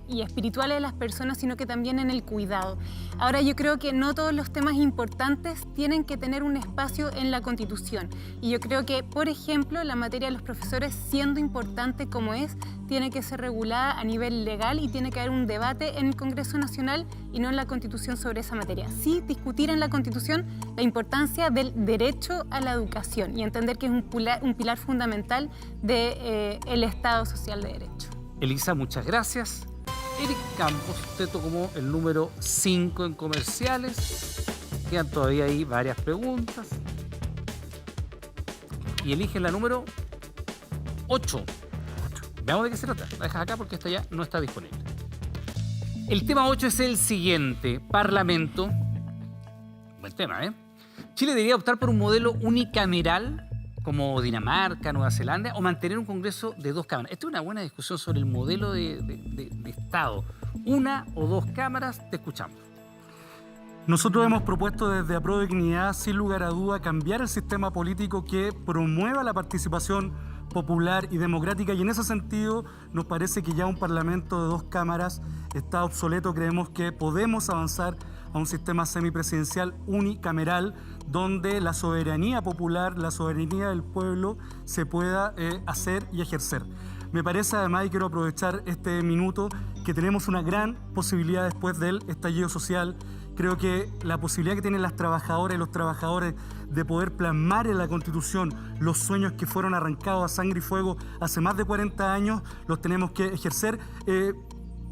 y espirituales de las personas, sino que también en el cuidado. Ahora, yo creo que no todos los temas importantes tienen que tener un espacio en la Constitución. Y yo creo que, por ejemplo, la materia de los profesores, siendo importante como es, tiene que ser regulada a nivel legal y tiene que haber un debate en el Congreso Nacional y no en la Constitución sobre esa materia. Sí, discutir en la Constitución la importancia del derecho a la educación y entender que es un pilar fundamental del Estado Social de Derecho. Elisa, muchas gracias. Eric Campos, usted tomó el número 5 en comerciales. Quedan todavía ahí varias preguntas. Y eligen la número 8. Veamos de qué se trata. La dejas acá porque esta ya no está disponible. El tema 8 es el siguiente. Parlamento. Buen tema, ¿eh? Chile debería optar por un modelo unicameral como Dinamarca, Nueva Zelanda, o mantener un Congreso de 2 cámaras. Esta es una buena discusión sobre el modelo de Estado. 1 o 2 cámaras, te escuchamos. Nosotros hemos propuesto desde Apruebo Dignidad, sin lugar a duda, cambiar el sistema político que promueva la participación popular y democrática, y en ese sentido nos parece que ya un parlamento de 2 cámaras está obsoleto. Creemos que podemos avanzar a un sistema semipresidencial unicameral donde la soberanía popular, la soberanía del pueblo se pueda hacer y ejercer. Me parece además, y quiero aprovechar este minuto, que tenemos una gran posibilidad después del estallido social. Creo que la posibilidad que tienen las trabajadoras y los trabajadores de poder plasmar en la Constitución los sueños que fueron arrancados a sangre y fuego hace más de 40 años, los tenemos que ejercer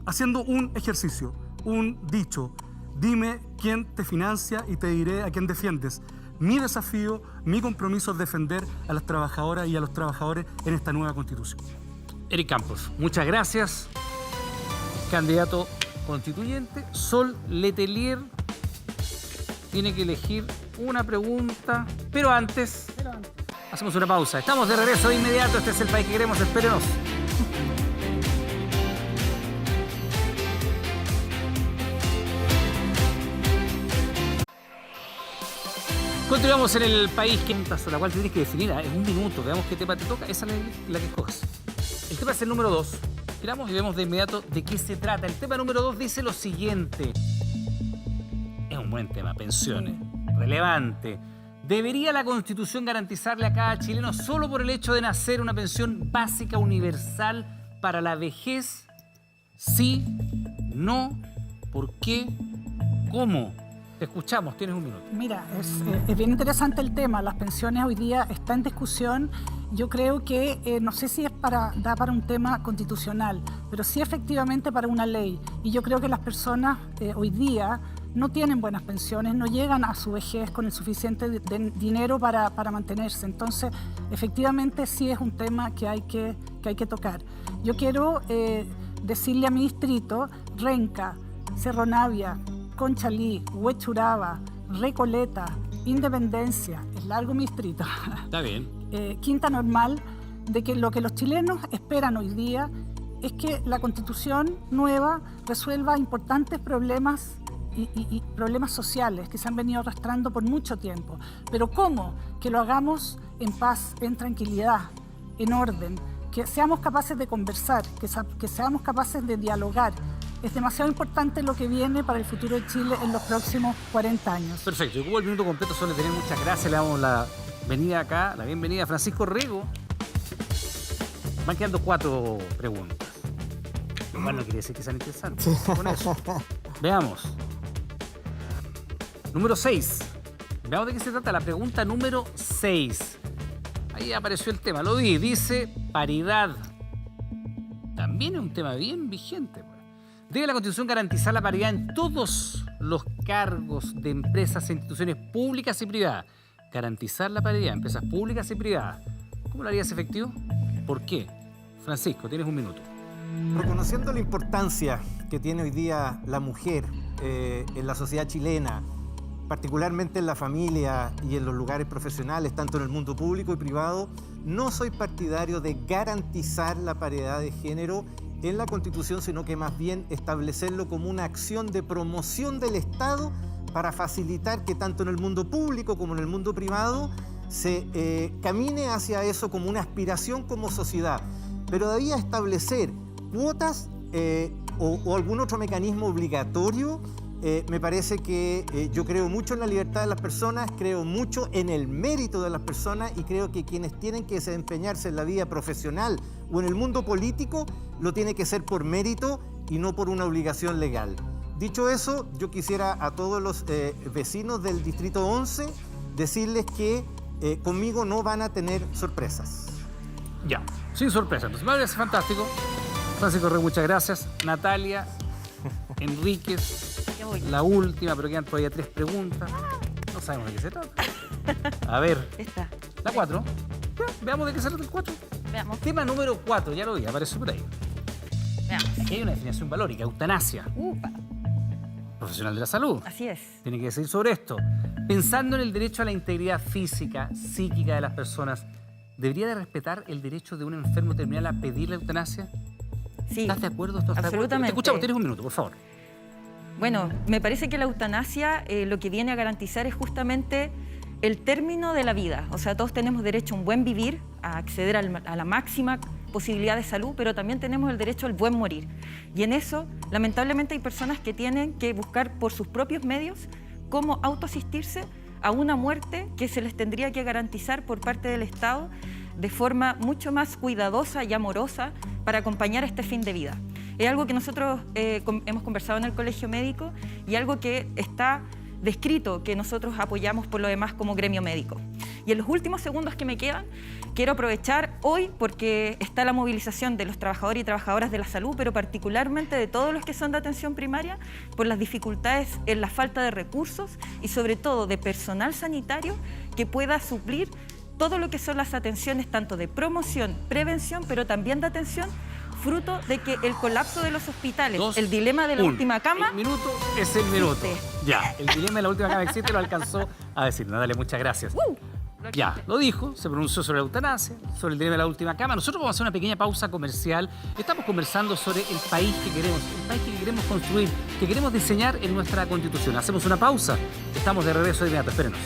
haciendo un ejercicio, un dicho. Dime quién te financia y te diré a quién defiendes. Mi desafío, mi compromiso es defender a las trabajadoras y a los trabajadores en esta nueva Constitución. Eric Campos, muchas gracias. Candidato constituyente. Sol Letelier tiene que elegir una pregunta, pero antes hacemos una pausa. Estamos de regreso de inmediato. Este es El País que Queremos. Espérenos. Continuamos en El País que Queremos, la cual tienes que definir en un minuto. Veamos qué tema te toca. Esa es la que escoges. El tema es el número 2. Miramos y vemos de inmediato de qué se trata. El tema número 2 dice lo siguiente. Es un buen tema, pensiones. Relevante. ¿Debería la Constitución garantizarle a cada chileno solo por el hecho de nacer una pensión básica universal para la vejez? ¿Sí? ¿No? ¿Por qué? ¿Cómo? Te escuchamos, tienes un minuto. Mira, es bien interesante el tema. Las pensiones hoy día están en discusión. Yo creo que, no sé si da para un tema constitucional, pero sí efectivamente para una ley. Y yo creo que las personas hoy día no tienen buenas pensiones, no llegan a su vejez con el suficiente dinero para mantenerse. Entonces, efectivamente sí es un tema que hay que tocar. Yo quiero decirle a mi distrito, Renca, Cerro Navia, Conchalí, Huechuraba, Recoleta, Independencia, es largo mi distrito. Está bien. Quinta Normal, de que lo que los chilenos esperan hoy día es que la Constitución nueva resuelva importantes problemas y problemas sociales que se han venido arrastrando por mucho tiempo. Pero ¿cómo? Que lo hagamos en paz, en tranquilidad, en orden, que seamos capaces de conversar, que seamos capaces de dialogar. Es demasiado importante lo que viene para el futuro de Chile en los próximos 40 años. Perfecto. Yo como el minuto completo suele tener muchas gracias. Le damos la bienvenida a Francisco Rego. Van quedando 4 preguntas. Lo cual no quiere decir que sean interesantes. Con eso. Veamos. Número 6. Veamos de qué se trata la pregunta número 6. Ahí apareció el tema. Lo vi. Dice paridad. También es un tema bien vigente. ¿Debe la Constitución garantizar la paridad en todos los cargos de empresas e instituciones públicas y privadas? Garantizar la paridad en empresas públicas y privadas. ¿Cómo lo harías efectivo? ¿Por qué? Francisco, tienes un minuto. Reconociendo la importancia que tiene hoy día la mujer en la sociedad chilena, particularmente en la familia y en los lugares profesionales, tanto en el mundo público y privado, no soy partidario de garantizar la paridad de género en la Constitución, sino que más bien establecerlo como una acción de promoción del Estado para facilitar que tanto en el mundo público como en el mundo privado se camine hacia eso como una aspiración como sociedad. Pero debía establecer cuotas o algún otro mecanismo obligatorio. Me parece que yo creo mucho en la libertad de las personas, creo mucho en el mérito de las personas y creo que quienes tienen que desempeñarse en la vida profesional o en el mundo político lo tiene que ser por mérito y no por una obligación legal. Dicho eso, yo quisiera a todos los vecinos del Distrito 11 decirles que conmigo no van a tener sorpresas. Ya, sin sorpresa. Entonces, me parece fantástico. Francisco Rey, muchas gracias. Natalia Enríquez, la última, pero quedan todavía 3 preguntas. No sabemos de qué se trata. A ver. Esta. La 4. Veamos de qué se trata el 4. Veamos. Tema número 4, ya lo vi, aparece por ahí. Veamos. Aquí hay una definición valórica, eutanasia. Profesional de la salud. Así es. Tiene que decir sobre esto. Pensando en el derecho a la integridad física, psíquica de las personas, ¿debería de respetar el derecho de un enfermo terminal a pedir la eutanasia? Sí. ¿Estás de acuerdo? ¿Estás absolutamente. De acuerdo? Te escuchamos, tienes un minuto, por favor. Bueno, me parece que la eutanasia lo que viene a garantizar es justamente el término de la vida. O sea, todos tenemos derecho a un buen vivir, a acceder a la máxima posibilidad de salud, pero también tenemos el derecho al buen morir. Y en eso, lamentablemente, hay personas que tienen que buscar por sus propios medios cómo autoasistirse a una muerte que se les tendría que garantizar por parte del Estado de forma mucho más cuidadosa y amorosa para acompañar este fin de vida. Es algo que nosotros hemos conversado en el Colegio Médico y algo que está descrito, que nosotros apoyamos por lo demás como gremio médico. Y en los últimos segundos que me quedan, quiero aprovechar hoy porque está la movilización de los trabajadores y trabajadoras de la salud, pero particularmente de todos los que son de atención primaria, por las dificultades en la falta de recursos y sobre todo de personal sanitario que pueda suplir todo lo que son las atenciones tanto de promoción, prevención, pero también de atención, fruto de que el colapso de los hospitales, el dilema de la última cama... El minuto es el minuto. Ya, el dilema de la última cama existe, lo alcanzó a decir. Dale, muchas gracias. Ya, lo dijo, se pronunció sobre la eutanasia, sobre el dilema de la última cama. Nosotros vamos a hacer una pequeña pausa comercial. Estamos conversando sobre el país que queremos, el país que queremos construir, que queremos diseñar en nuestra Constitución. Hacemos una pausa, estamos de regreso de inmediato, espérenos.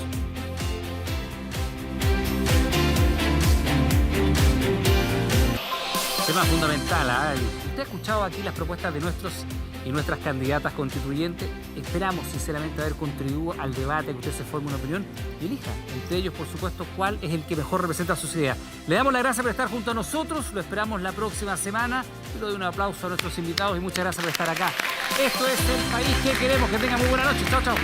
Tema fundamental, ¿eh? Usted ha escuchado aquí las propuestas de nuestros y nuestras candidatas constituyentes. Esperamos sinceramente haber contribuido al debate, que usted se forme una opinión y elija entre ellos, por supuesto, cuál es el que mejor representa sus ideas. Le damos las gracias por estar junto a nosotros, lo esperamos la próxima semana. Y le doy un aplauso a nuestros invitados y muchas gracias por estar acá. Esto es El País que Queremos. Que tengan muy buena noche. Chao, chao.